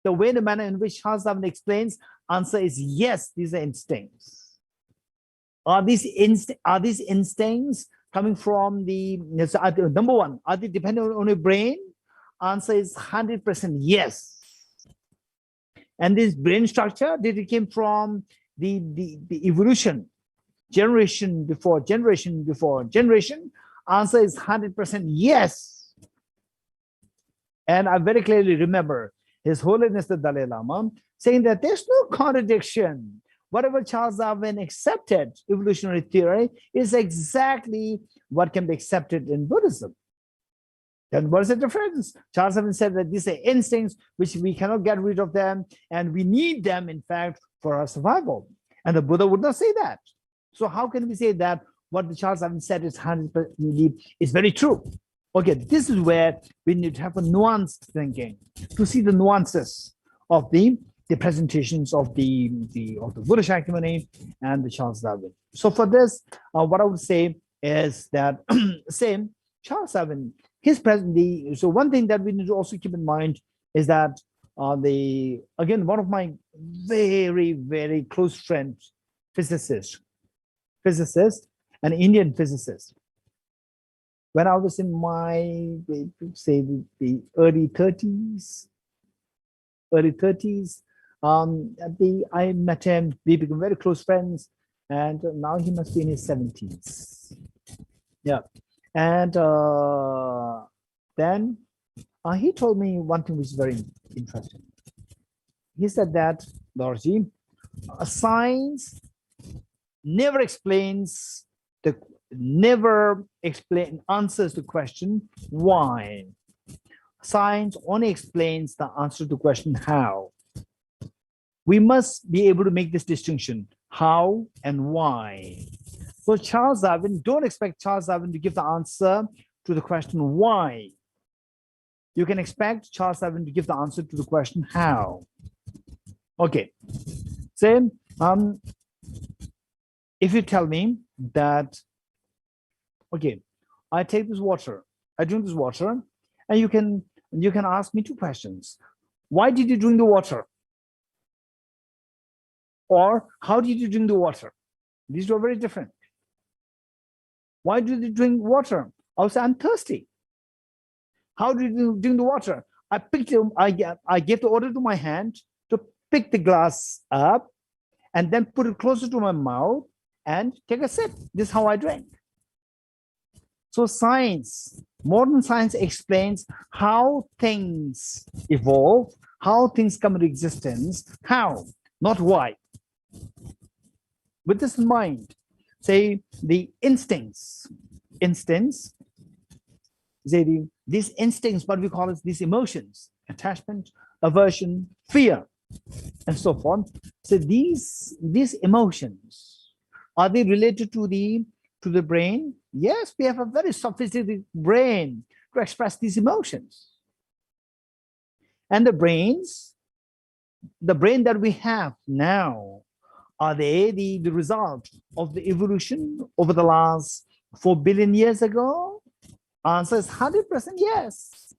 The way, the manner in which Charles Darwin explains, answer is yes, these are instincts. Are these instincts coming from number one, are they dependent on your brain? Answer is 100% yes. And this brain structure, did it came from the evolution, generation before generation before generation? Answer is 100% yes. And I very clearly remember His Holiness the Dalai Lama saying that there's no contradiction. Whatever Charles Darwin accepted, evolutionary theory, is exactly what can be accepted in Buddhism. Then what is the difference? Charles Darwin said that these are instincts which we cannot get rid of them, and we need them, in fact, for our survival. And the Buddha would not say that. So how can we say that what the Charles Darwin said is 100% is very true? Okay, this is where we need to have a nuanced thinking to see the nuances of the presentations of the Buddha Shakyamuni and the Charles Darwin. So for this, what I would say is that same Charles Darwin, so one thing that we need to also keep in mind is that again, one of my very, very close friends, physicist, an Indian physicist. When I was in my, say, the early 30s, I met him, we became very close friends, and now he must be in his 70s. Yeah. And then he told me one thing which is very interesting. He said that, Dorji, science never answers the question why. Science only explains the answer to the question how. We must be able to make this distinction, how and why. So Charles Darwin, don't expect Charles Darwin to give the answer to the question why. You can expect Charles Darwin to give the answer to the question how. Okay. Same. If you tell me that, okay, I take this water, I drink this water, and you can ask me two questions. Why did you drink the water? Or how did you drink the water? These are very different. Why did you drink water? I'll say, I'm thirsty. How did you drink the water? I gave the order to my hand to pick the glass up and then put it closer to my mouth and take a sip. This is how I drank. So science, modern science explains how things evolve, how things come into existence, how, not why. With this in mind, say the instincts, these instincts, what we call it, these emotions, attachment, aversion, fear, and so forth. So these emotions, are they related to the brain? Yes, we have a very sophisticated brain to express these emotions. And the brain that we have now, are they the result of the evolution over the last 4 billion years ago? Answer is 100% yes.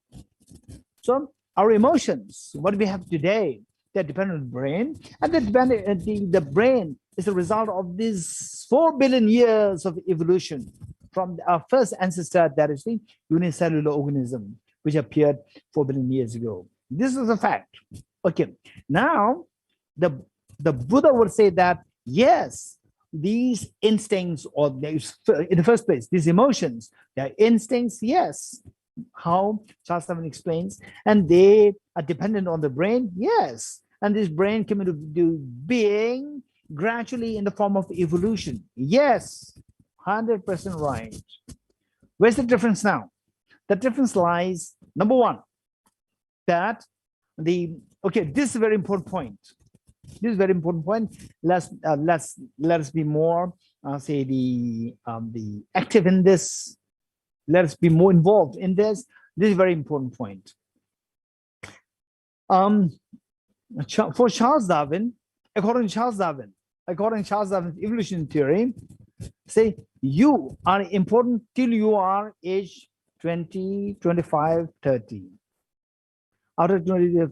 So our emotions, what we have today, they're dependent on the brain, and the brain is the result of these 4 billion years of evolution from our first ancestor, that is the unicellular organism, which appeared 4 billion years ago. This is a fact. Okay, now the Buddha would say that, yes, these instincts, or in the first place, these emotions, they're instincts, yes. How Charles Darwin explains, and they are dependent on the brain, yes. And this brain came into being gradually in the form of evolution, yes, 100% right. Where's the difference now? The difference lies, number one, that okay, this is a very important point. This is a very important point. Let us be more, say the active in this. Let us be more involved in this. This is a very important point. For Charles Darwin, according to Charles Darwin's evolution theory, say you are important till you are age 20, 25, 30. After 20,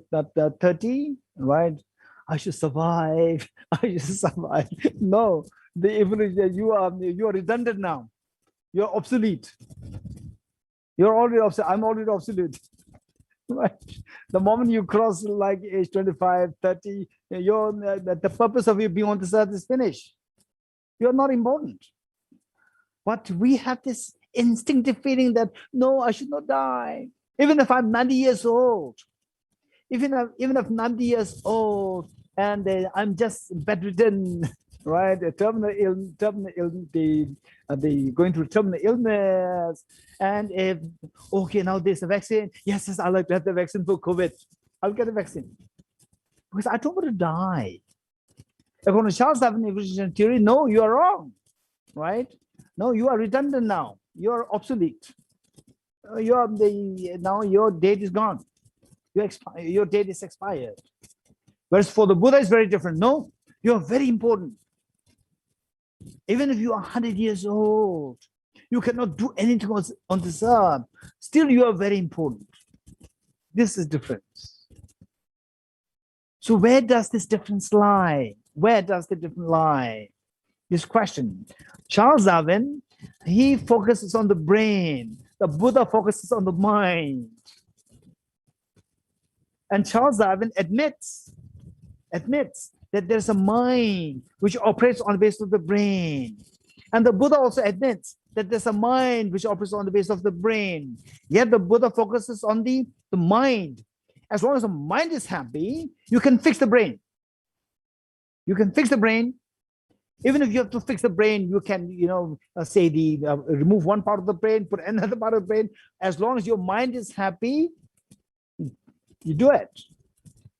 30, right? I should survive. I should survive. No, the evolution, you are redundant now. You're obsolete. You're already obsolete. I'm already obsolete. Right? The moment you cross like age 25, 30, the purpose of you being on this earth is finished. You're not important. But we have this instinctive feeling that, no, I should not die. Even if I'm 90 years old. Even if 90 years old and I'm just bedridden, right? Going through terminal illness, and if okay, now there's a vaccine. Yes, I like to have the vaccine for COVID. I'll get a vaccine because I don't want to die. According to Charles Darwin evolution theory, no, you are wrong, right? No, you are redundant now. You are obsolete. Now your date is gone. Your date is expired. Whereas for the Buddha, it's very different. No, you are very important. Even if you are 100 years old, you cannot do anything on this earth. Still, you are very important. This is difference. So where does this difference lie? Where does the difference lie? This question. Charles Darwin, he focuses on the brain. The Buddha focuses on the mind. And Charles Darwin admits that there's a mind which operates on the basis of the brain. And the Buddha also admits that there's a mind which operates on the basis of the brain. Yet the Buddha focuses on the mind. As long as the mind is happy, you can fix the brain. You can fix the brain. Even if you have to fix the brain, you can, remove one part of the brain, put another part of the brain. As long as your mind is happy, you do it.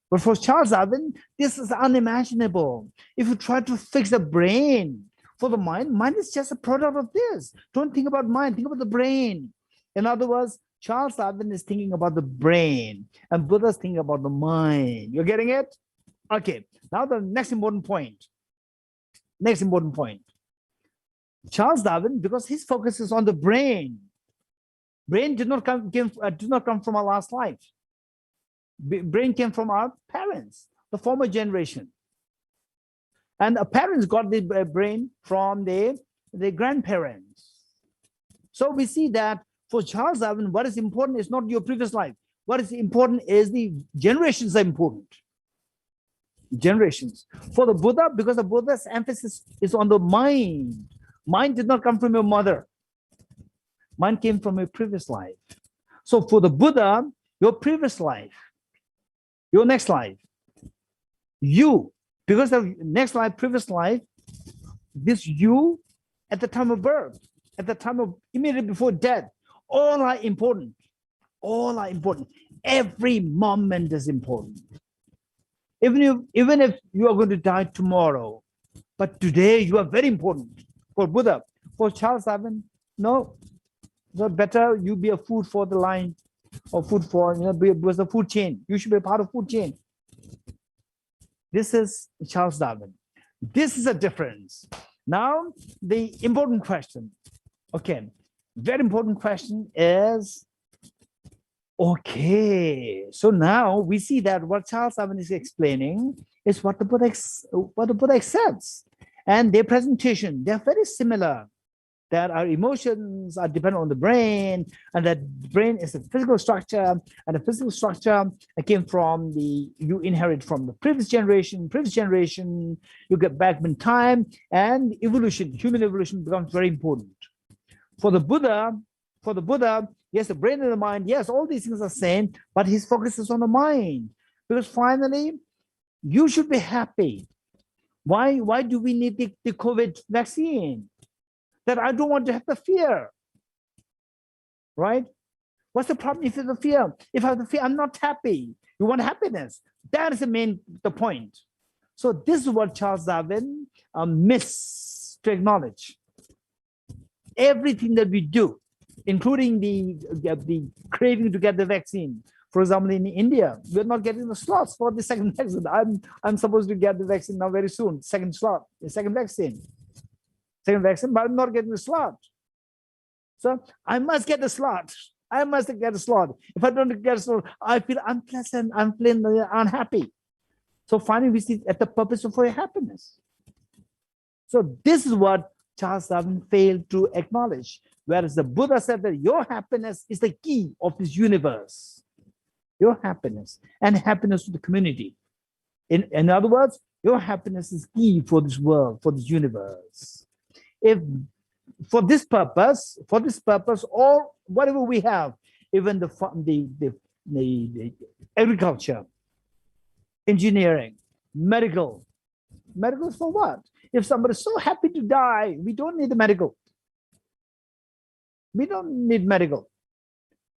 But for Charles Darwin, this is unimaginable. If you try to fix the brain for the mind is just a product of this. Don't think about mind, think about the brain. In other words, Charles Darwin is thinking about the brain and Buddha is thinking about the mind. You're getting it? Okay, now the next important point. Charles Darwin, because his focus is on the brain. Brain did not come from our last life. Brain came from our parents, the former generation. And our parents got the brain from their grandparents. So we see that for Charles Darwin, what is important is not your previous life. What is important is the generations are important. Generations. For the Buddha, because the Buddha's emphasis is on the mind. Mind did not come from your mother. Mind came from your previous life. So for the Buddha, your previous life, your next life, you, because of next life, previous life, this you at the time of birth, at the time of immediately before death, all are important. All are important. Every moment is important. Even if you are going to die tomorrow, but today you are very important. For Buddha, for Charles Darwin, no, better you be a food for the line, or food for, because the food chain. You should be a part of food chain. This is Charles Darwin. This is a difference. Now, the important question, okay, very important question is, okay, so now we see that what Charles Darwin is explaining is what the Buddha accepts. And their presentation, they're very similar. That our emotions are dependent on the brain, and that brain is a physical structure, and the physical structure came from you inherit from the previous generation, you get back in time, and evolution, human evolution becomes very important. For the Buddha, yes, the brain and the mind, yes, all these things are same, but his focus is on the mind. Because finally, you should be happy. Why do we need the COVID vaccine? That I don't want to have the fear, right? What's the problem if you have the fear? If I have the fear, I'm not happy. You want happiness. That is the point. So this is what Charles Darwin missed to acknowledge. Everything that we do, including the craving to get the vaccine. For example, in India, we're not getting the slots for the second vaccine. I'm supposed to get the vaccine now very soon. Second slot, the second vaccine, but I'm not getting the slot. So I must get the slot. I must get a slot. If I don't get a slot, I feel unpleasant. I'm feeling unhappy. So finally, we see at the purpose of your happiness. So this is what Charles Darwin failed to acknowledge. Whereas the Buddha said that your happiness is the key of this universe. Your happiness and happiness to the community. In other words, your happiness is key for this world, for this universe. If for this purpose, all whatever we have, even the agriculture, engineering, medical is for what? If somebody is so happy to die, we don't need the medical. We don't need medical.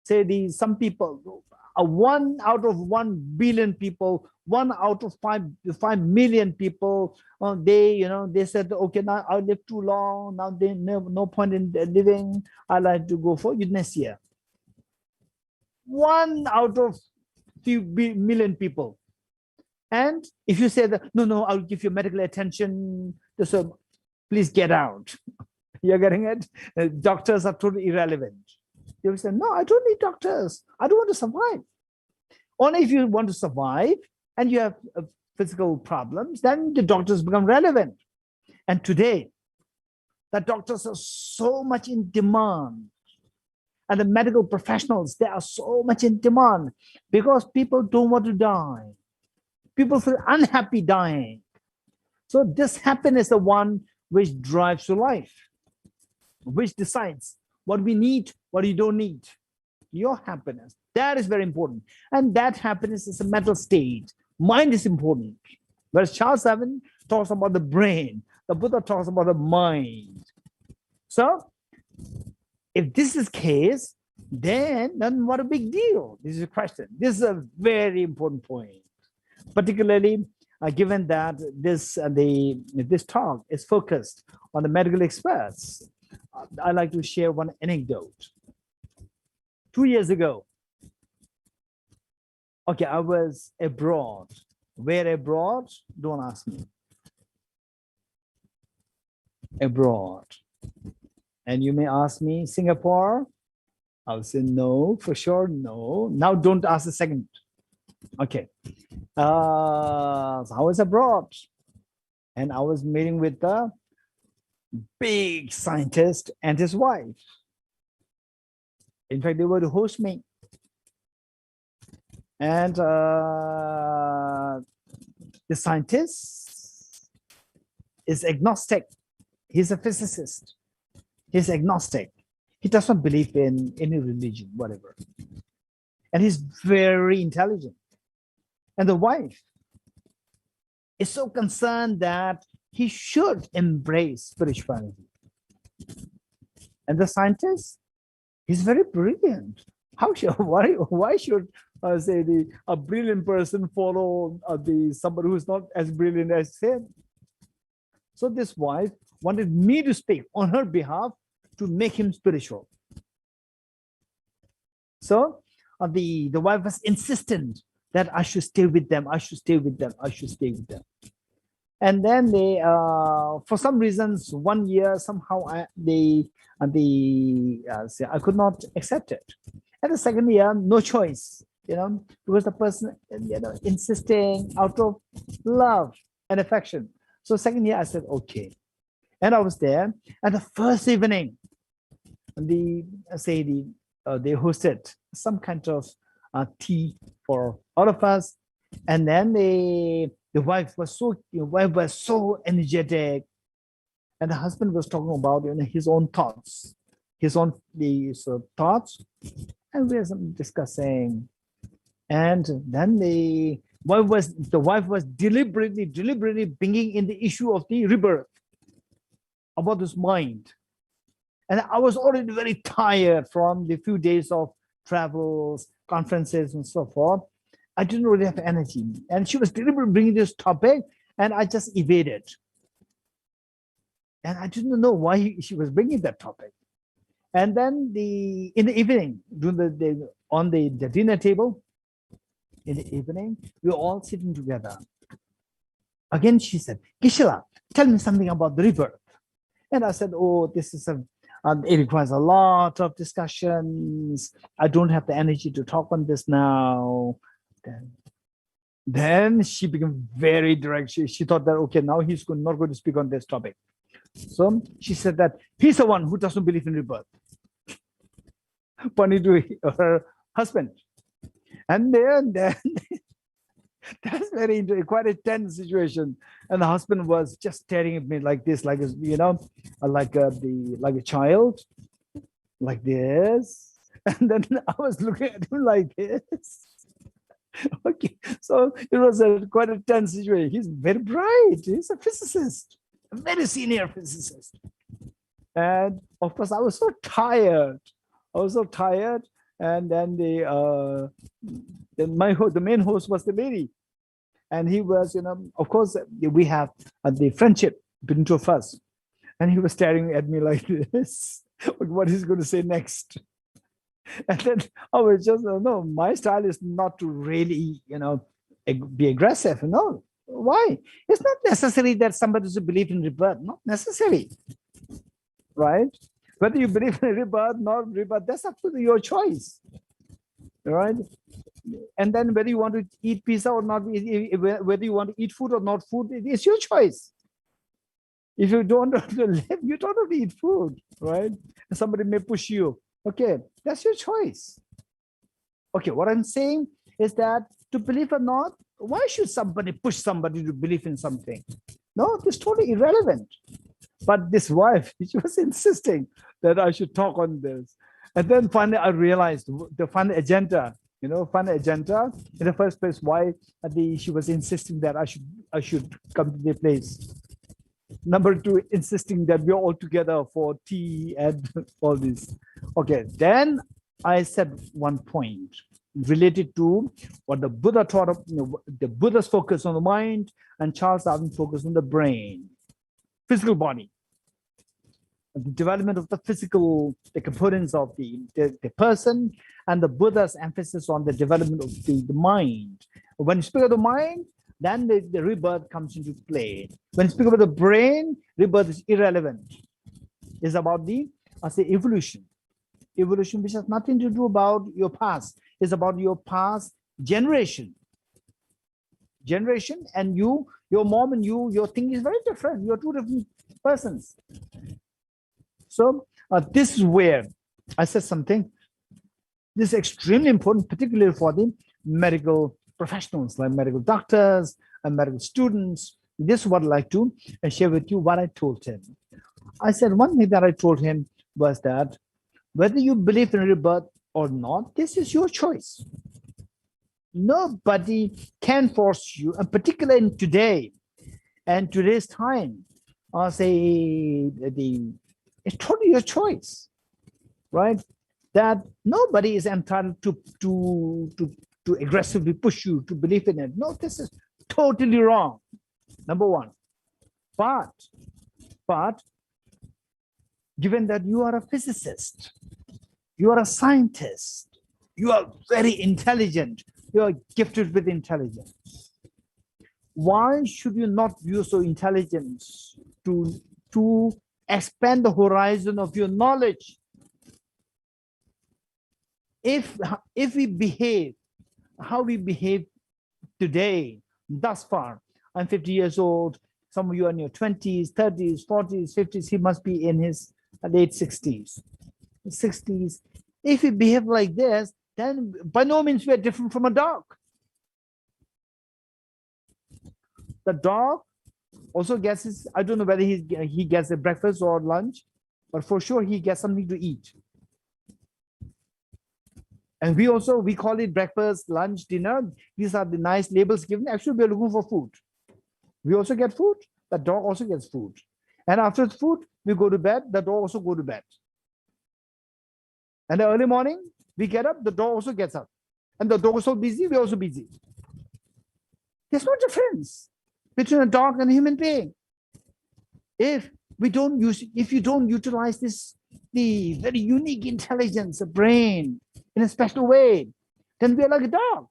Say some people, 1 out of 1 billion people, 1 out of 5 million people, they said, okay, now I live too long. Now there's no point in living. I like to go for euthanasia. 1 out of few million people. And if you say that, no, I'll give you medical attention, so please get out. You're getting it? Doctors are totally irrelevant. You will say, no, I don't need doctors. I don't want to survive. Only if you want to survive and you have physical problems, then the doctors become relevant. And today, the doctors are so much in demand. And the medical professionals, they are so much in demand because people don't want to die. People feel unhappy dying. So this happiness is the one which drives your life, which decides what we need, what you don't need. Your happiness, that is very important. And that happiness is a mental state. Mind is important. Whereas Charles Darwin talks about the brain, the Buddha talks about the mind. So if this is the case, then what a big deal. This is a question. This is a very important point, particularly given that this talk is focused on the medical experts. I'd like to share one anecdote. 2 years ago, okay, I was abroad. Where abroad? Don't ask me. Abroad. And you may ask me, Singapore? I'll say no, for sure, no. Now don't ask the second. Okay. So I was abroad and I was meeting with the big scientist and his wife. In fact, they were to host me. And the scientist is agnostic. He's a physicist. He's agnostic. He does not believe in any religion, whatever. And he's very intelligent. And the wife is so concerned that he should embrace spirituality. And the scientist, he's very brilliant. Why should a brilliant person follow somebody who's not as brilliant as him? So this wife wanted me to speak on her behalf to make him spiritual. So the wife was insistent that I should stay with them, I should stay with them, I should stay with them. And then they, for some reasons, 1 year somehow I could not accept it. And the second year, no choice, because the person, insisting out of love and affection. So second year, I said, okay. And I was there. And the first evening, they hosted some kind of tea for all of us. And then the wife was so energetic. And the husband was talking about his own thoughts, thoughts. And we were discussing. And then the wife was deliberately bringing in the issue of the rebirth, about this mind. And I was already very tired from the few days of travels, conferences, and so forth. I didn't really have energy. And she was deliberately bringing this topic, and I just evaded. And I didn't know why she was bringing that topic. And then in the evening, on the dinner table, in the evening, we were all sitting together. Again, she said, Gisela, tell me something about the rebirth. And I said, oh, this is it requires a lot of discussions. I don't have the energy to talk on this now. Then she became very direct. She thought that, okay, now he's not going to speak on this topic. So she said that he's the one who doesn't believe in rebirth. Funny to her husband. And then that's quite a tense situation. And the husband was just staring at me like this, like a child, like this. And then I was looking at him like this. Okay, so it was quite a tense situation. He's very bright. He's a physicist, a very senior physicist. And of course, I was so tired. And then the main host was the lady. And he was, of course, we have the friendship between two of us. And he was staring at me like this. What he's going to say next? And then I was just, no, my style is not to really, be aggressive. No, why? It's not necessary that somebody should believe in rebirth. Not necessary, right? Whether you believe in rebirth, not rebirth, that's absolutely your choice, right? And then whether you want to eat pizza or not, whether you want to eat food or not food, it's your choice. If you don't want to live, you don't have to eat food, right? And somebody may push you. Okay, that's your choice. Okay, what I'm saying is that to believe or not, why should somebody push somebody to believe in something? No, it's totally irrelevant. But this wife, she was insisting that I should talk on this. And then finally I realized the final agenda, in the first place, why she was insisting that I should come to the place. Number two, insisting that we're all together for tea and all this. Okay, then I said one point related to what the Buddha taught of, the Buddha's focus on the mind and Charles Darwin focus on the brain, physical body. The development of the physical, the components of the person, and the Buddha's emphasis on the development of the mind. When you speak of the mind, then the rebirth comes into play. When you speak about the brain, rebirth is irrelevant. is about the, I say, evolution. Evolution, which has nothing to do about your past. It's about your past generation. And you, your mom and you, your thing is very different. You're two different persons. So this is where I said something. This is extremely important, particularly for the medical professionals, like medical doctors and medical students. This is what I'd like to share with you what I told him. I said one thing that I told him was that whether you believe in rebirth or not, this is your choice. Nobody can force you, and particularly in today and today's time, I'll say it's totally your choice, right? That nobody is entitled to aggressively push you to believe in it. No, this is totally wrong. Number one. But given that you are a physicist, you are a scientist, you are very intelligent, you are gifted with intelligence, why should you not use your intelligence to expand the horizon of your knowledge? If we behave how we behave today, thus far, I'm 50 years old, some of you are in your 20s, 30s, 40s, 50s, he must be in his late 60s. If we behave like this, then by no means we are different from a dog. The dog also gets his, I don't know whether he gets a breakfast or lunch, but for sure he gets something to eat. And we call it breakfast, lunch, dinner. These are the nice labels given. Actually, we're looking for food. We also get food. The dog also gets food. And after the food, we go to bed. The dog also go to bed. And the early morning, we get up. The dog also gets up. And the dog is so busy, we're also busy. There's no difference between a dog and a human being. If you don't utilize the very unique intelligence, a brain, in a special way, then we are like a dog.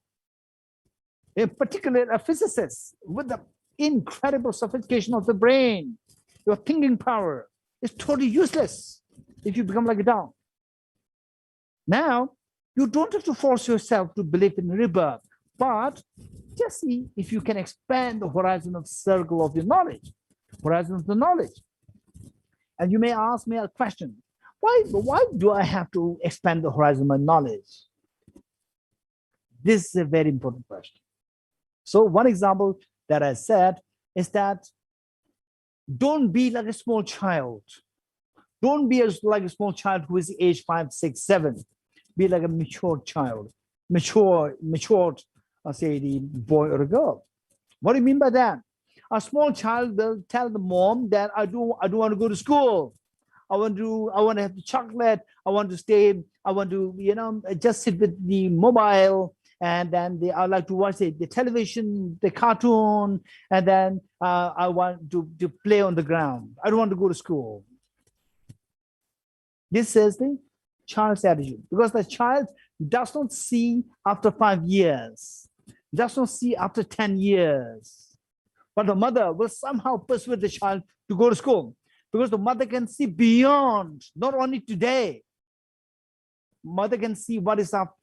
In particular, a physicist with the incredible sophistication of the brain, your thinking power is totally useless if you become like a dog. Now, you don't have to force yourself to believe in rebirth, but just see if you can expand the horizon of circle of your knowledge, horizon of the knowledge. And you may ask me a question. Why do I have to expand the horizon of my knowledge? This is a very important question. So one example that I said is that don't be like a small child. Don't be like a small child who is age 5, 6, 7. Be like a mature child, matured, I'll say the boy or a girl. What do you mean by that? A small child will tell the mom that I don't want to go to school. I want to have the chocolate. I want to stay. I want to, just sit with the mobile, and then I like to watch the television, the cartoon, and then I want to play on the ground. I don't want to go to school. This is the child's attitude, because the child does not see after 5 years, does not see after 10 years, but the mother will somehow persuade the child to go to school. Because the mother can see beyond, not only today. Mother can see what is up,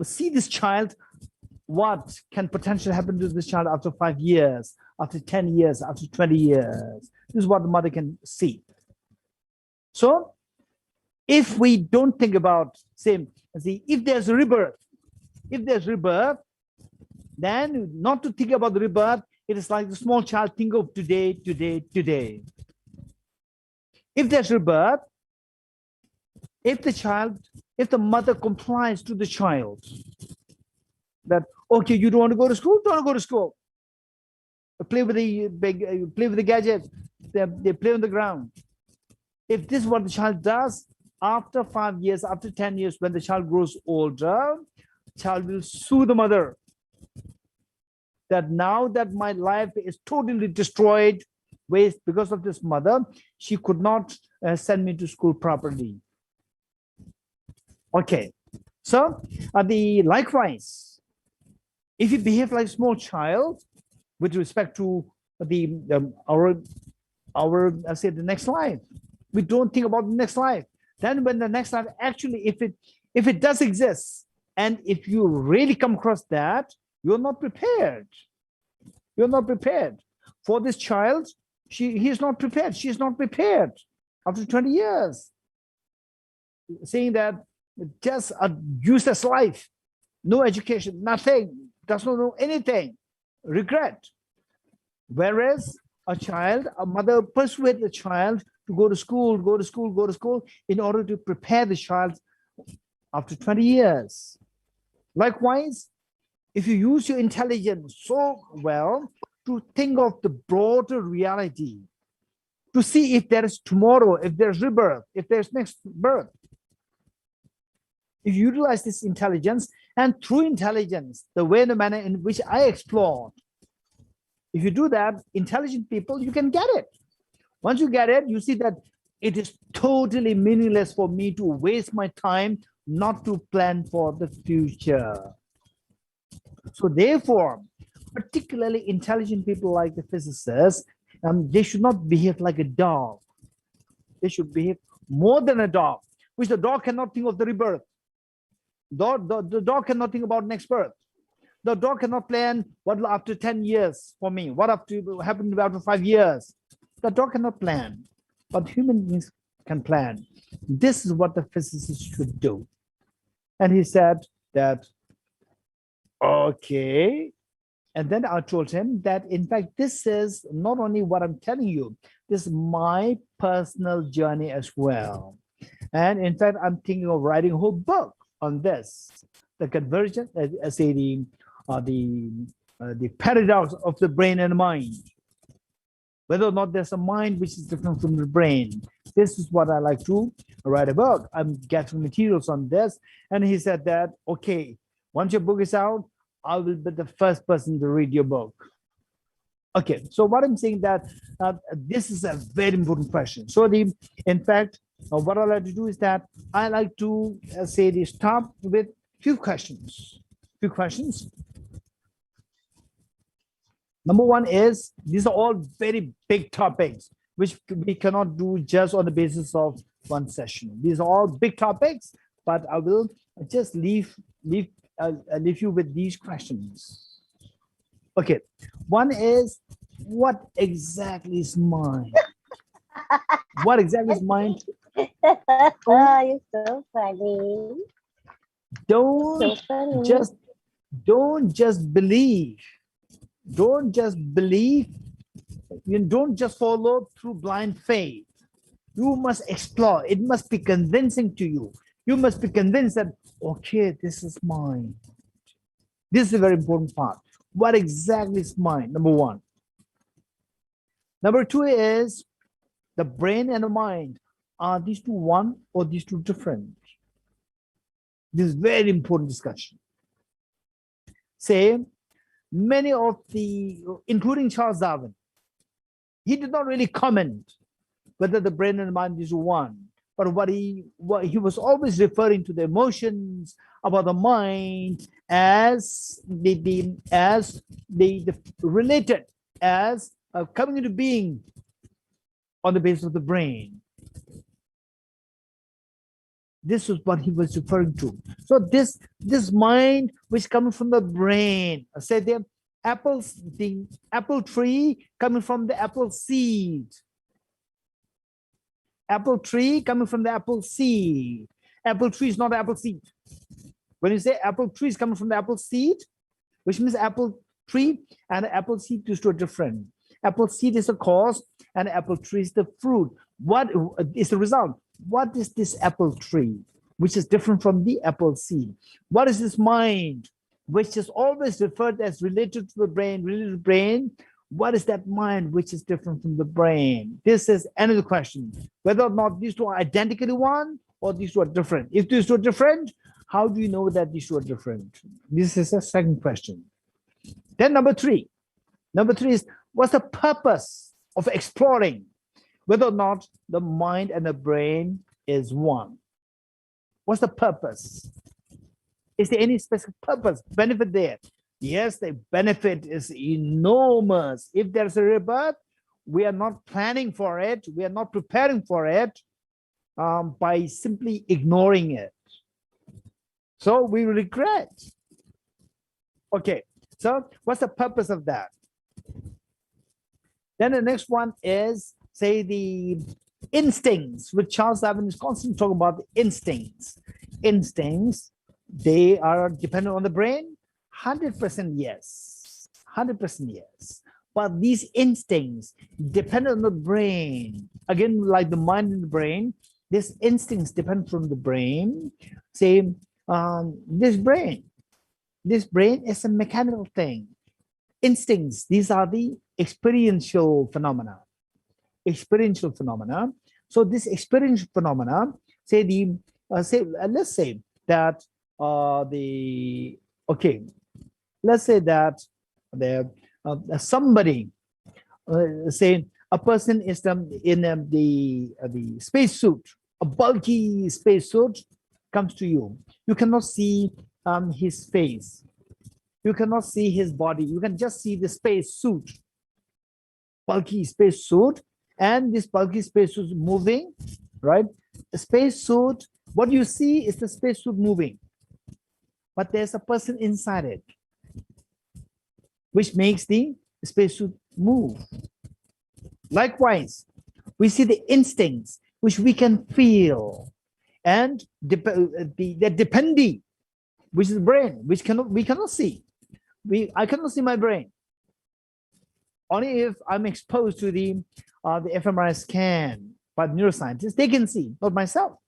see this child, what can potentially happen to this child after 5 years, after 10 years, after 20 years. This is what the mother can see. So if we don't think about, if there's rebirth, then not to think about the rebirth, it is like the small child think of today. If there's rebirth, if the mother complies to the child, that, okay, you don't want to go to school, don't go to school. Play with the gadget, they play on the ground. If this is what the child does, after 5 years, after 10 years, when the child grows older, child will sue the mother. That now that my life is totally destroyed, because of this mother, she could not send me to school properly. Okay, so likewise, if you behave like a small child with respect to the next life, We don't think about the next life. Then when the next life, actually, if it does exist, and if you really come across that, you're not prepared. You're not prepared. For this child, he is not prepared. She is not prepared after 20 years. Saying that just a useless life, no education, nothing, does not know anything, regret. Whereas a mother persuades the child to go to school, in order to prepare the child after 20 years. Likewise, if you use your intelligence so well to think of the broader reality, to see if there is tomorrow, if there's rebirth, if there's next birth, if you utilize this intelligence, and through intelligence, the way and the manner in which I explored, if you do that, intelligent people, you can get it. Once you get it, you see that it is totally meaningless for me to waste my time not to plan for the future. So therefore, particularly intelligent people like the physicists, they should not behave like a dog. They should behave more than a dog, which the dog cannot think of the rebirth. The dog cannot think about next birth. The dog cannot plan what will after 10 years for me, what happened after 5 years. The dog cannot plan, but human beings can plan. This is what the physicist should do. And he said that, okay. And then I told him that, in fact, this is not only what I'm telling you, this is my personal journey as well. And in fact, I'm thinking of writing a whole book on this, the convergence, the paradox of the brain and mind. Whether or not there's a mind which is different from the brain. This is what I like to write a book. I'm getting materials on this. And he said that, okay, once your book is out, I will be the first person to read your book. Okay, so what I'm saying that this is a very important question. So in fact, what I like to do is that I like to start with few questions. Number one is, these are all very big topics, which we cannot do just on the basis of one session. These are all big topics, but I will just leave you with these questions. Okay, one is, what exactly is mind? What exactly is mind? Oh, you're so funny. Don't just believe. Don't just believe. You don't just follow through blind faith. You must explore. It must be convincing to you. You must be convinced that, okay, this is mine. This is a very important part. What exactly is mine? Number one. Number two is, the brain and the mind. Are these two one or these two different? This is very important discussion. Say, many of including Charles Darwin, he did not really comment whether the brain and the mind is one. But what he was always referring to the emotions about the mind as the related as coming into being on the basis of the brain. This is what he was referring to. So this mind which comes from the brain, say the apple tree coming from the apple seed. Apple tree coming from the apple seed. Apple tree is not apple seed. When you say apple tree is coming from the apple seed, which means apple tree and apple seed is two different. Apple seed is the cause and apple tree is the fruit. What is the result? What is this apple tree, which is different from the apple seed? What is this mind, which is always referred as related to the brain, What is that mind which is different from the brain? This is another question. Whether or not these two are identically one or these two are different. If these two are different, how do you know that these two are different? This is a second question. Then number three. Number three is, what's the purpose of exploring whether or not the mind and the brain is one? What's the purpose? Is there any specific purpose, benefit there? Yes, the benefit is enormous. If there's a rebirth, we are not planning for it, we are not preparing for it by simply ignoring it. So we regret. Okay, so what's the purpose of that? Then the next one is, say, the instincts, which Charles Darwin is constantly talking about. The instincts. Instincts, they are dependent on the brain? 100% yes. 100% yes. But these instincts depend on the brain. Again, like the mind and the brain, these instincts depend from the brain. Say, this brain is a mechanical thing. Instincts, these are the experiential phenomena. Experiential phenomena. So this experiential phenomena, say let's say that let's say that somebody, say a person is in the space suit, a bulky space suit comes to you. You cannot see his face. You cannot see his body. You can just see the space suit, bulky space suit, and this bulky space suit moving, right? The space suit, what you see is the space suit moving, but there's a person inside it, which makes the spacesuit move. Likewise, we see the instincts which we can feel, and the dependee, which is the brain, which we cannot see. I cannot see my brain. Only if I'm exposed to the fMRI scan by the neuroscientists, they can see, not myself.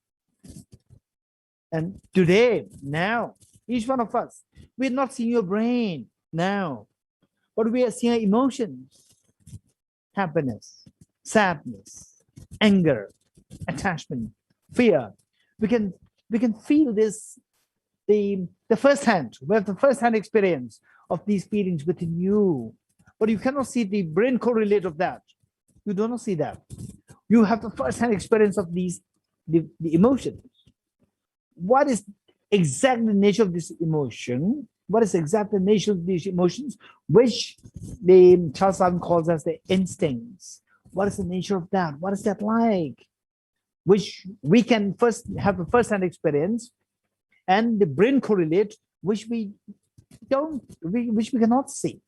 And today, now, each one of us, we're not seeing your brain now, but we are seeing emotions, happiness, sadness, anger, attachment, fear. We can feel this, the first hand. We have the first hand experience of these feelings within you, but you cannot see the brain correlate of that. You do not see that. You have the first hand experience of these, the emotions. What is exactly the nature of this emotion? What is exactly the nature of these emotions, which the Charles Darwin calls as the instincts? What is the nature of that? What is that like? Which we can first have a first-hand experience, and the brain correlate, which we cannot see.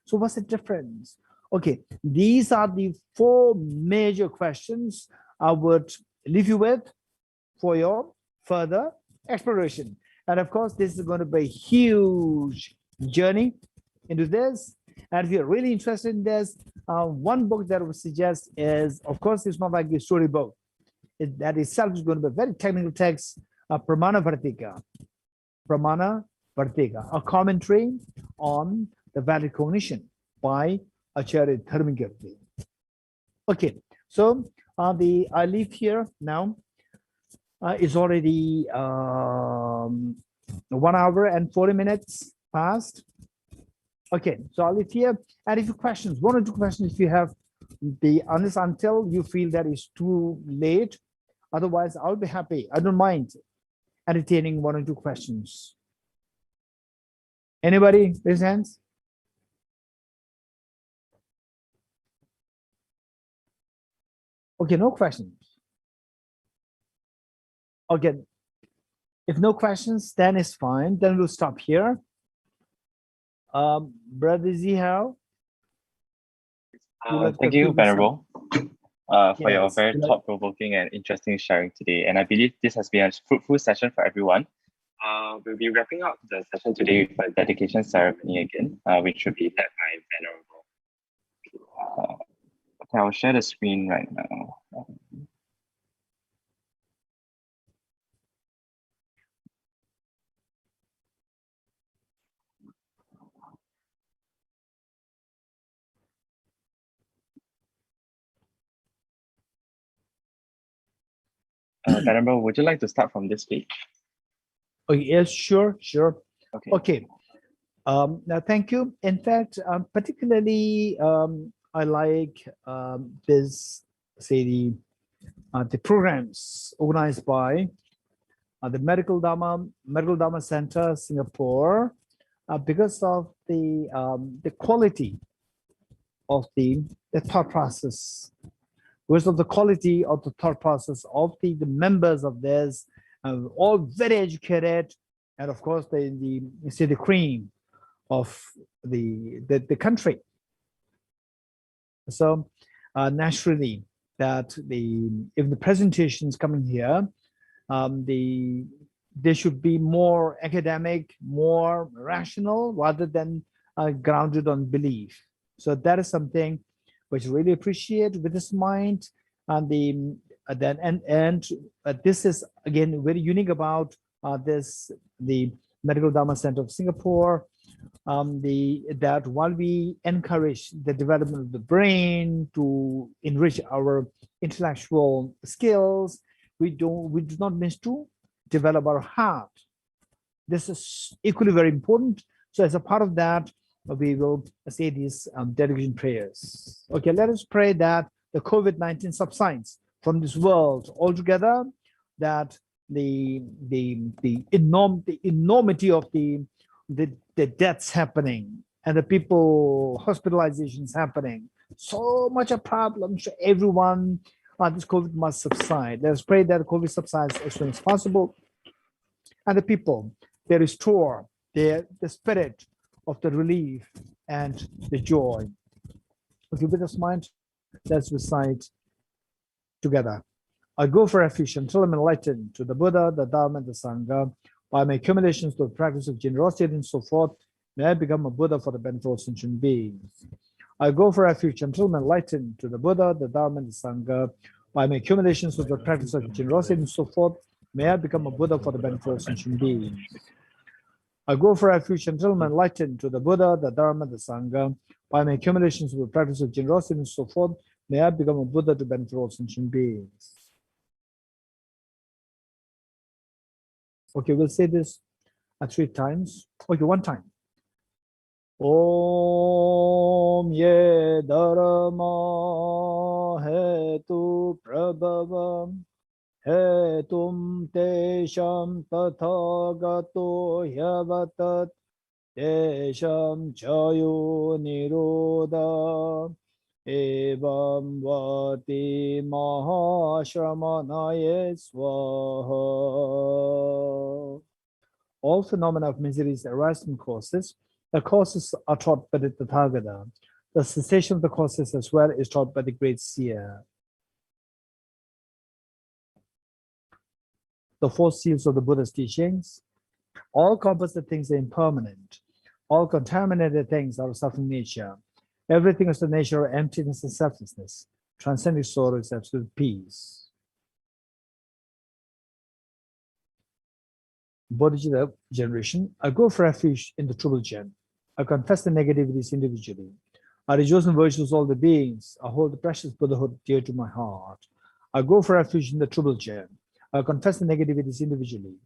So what's the difference? Okay, these are the 4 major questions I would leave you with for your further exploration. And of course, this is going to be a huge journey into this. And if you're really interested in this, one book that I would suggest is, of course, it's not like a storybook. That itself is going to be a very technical text, Pramana Vartika. Pramana Vartika, a commentary on the Vedic cognition by Acharya Dharmakirti. Okay, so I leave here now. It's already 1 hour and 40 minutes past. Okay, so I'll leave here. And if you questions, 1 or 2 questions, if you have until you feel that it's too late. Otherwise, I'll be happy. I don't mind entertaining 1 or 2 questions. Anybody? Raise hands. Okay, no questions. Okay, if no questions, then it's fine. Then we'll stop here. Brother Zihao. Thank you, Venerable, for your Yes. very thought-provoking and interesting sharing today. And I believe this has been a fruitful session for everyone. We'll be wrapping up the session today with a dedication ceremony again, which will be led by Venerable. Okay, I'll share the screen right now. Venerable, would you like to start from this page? Oh, yes, sure. Okay. Okay. Now, thank you. In fact, particularly, I like this, say, the programs organized by the Medical Dhamma Center, Singapore, because of the quality of the thought process, because of the quality of the thought process of the members of this, all very educated, and of course the cream of the country. So naturally, that if the presentations coming here, they should be more academic, more rational, rather than grounded on belief. So that is something which I really appreciate with this mind, and this is again very unique about the Medical Dhamma Center of Singapore. That while we encourage the development of the brain to enrich our intellectual skills, we do not miss to develop our heart. This is equally very important. So as a part of that, we will say these dedication prayers. Okay, let us pray that the COVID-19 subsides from this world altogether, that the enormity of the deaths happening and the people hospitalizations happening, so much of problems to everyone. This COVID must subside. Let us pray that COVID subsides as soon as possible, and the people, they restore the spirit of the relief and the joy. Okay, with this mind, let's recite together. I go for refuge until I'm enlightened to the Buddha, the Dharma, and the Sangha. By my accumulations to the practice of generosity and so forth, may I become a Buddha for the benefit of all sentient beings. I go for refuge until I'm enlightened to the Buddha, the Dharma, and the Sangha. By my accumulations to the practice of generosity and so forth, may I become a Buddha for the benefit of all sentient beings. I go for refuge until I'm enlightened to the Buddha, the Dharma, the Sangha. By my accumulations of the practice of generosity and so forth, may I become a Buddha to benefit all sentient beings. Okay, we'll say this 3 times. Okay, 1 time. Om ye dharma hetu prabhavam hetum tesham tathagato yavatat tesham chayo nirodha evam vati mahashramanaye swaha. All phenomena of miseries arise from causes. The causes are taught by the Tathagata. The cessation of the causes as well is taught by the great seer. The 4 seals of the Buddha's teachings. All composite things are impermanent. All contaminated things are of suffering nature. Everything is the nature of emptiness and selflessness. Transcending sorrow is absolute peace. Bodhicitta generation. I go for refuge in the triple gem. I confess the negativities individually. I rejoice in virtues of all the beings. I hold the precious Buddhahood dear to my heart. I go for refuge in the triple gem. I confess the negativities individually.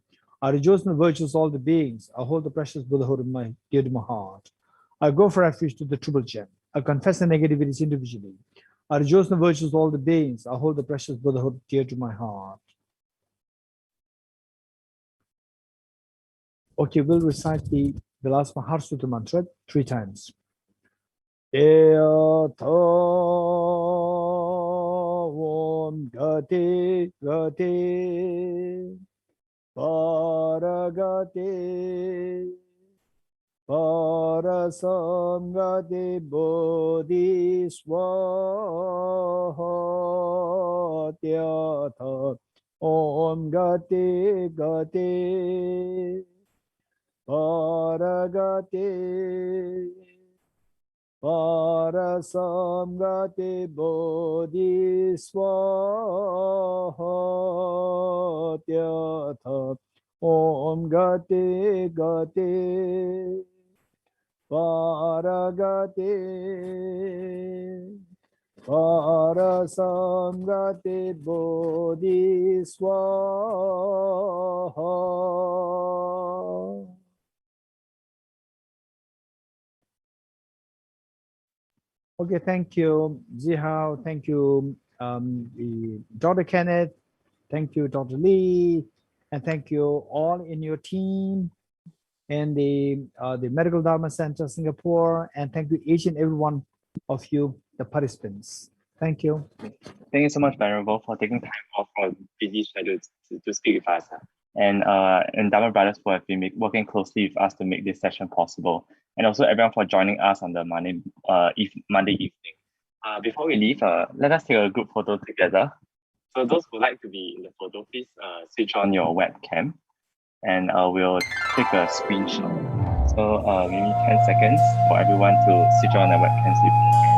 I rejoice in the virtues of all the beings. I hold the precious Buddhahood dear to my heart. I go for refuge to the triple gem. I confess the negativities individually. I rejoice in the virtues of all the beings. I hold the precious Buddhahood dear to my heart. Okay, we'll recite the last Maharsuta mantra 3 times. Eyatha Om Gati Gati Paragati Parasangati Bodhi Swaha Tyatha Om Gati Gati Paragati Parasamgati Bodhi Swaha Tyatha Om Gati Gati Paragati Parasamgati Bodhi Swaha. Okay, thank you, Zihao. Thank you, Dr. Kenneth. Thank you, Dr. Lee. And thank you all in your team and the Medical Dhamma Center Singapore. And thank you each and everyone of you, the participants. Thank you. Thank you so much, Venerable, for taking time off from busy schedules to speak with us. And Dhamma Brothers who have been working closely with us to make this session possible. And also everyone for joining us on the Monday evening. Before we leave, let us take a group photo together. So those who like to be in the photo, please switch on your webcam and we'll take a screenshot. So maybe 10 seconds for everyone to switch on their webcams.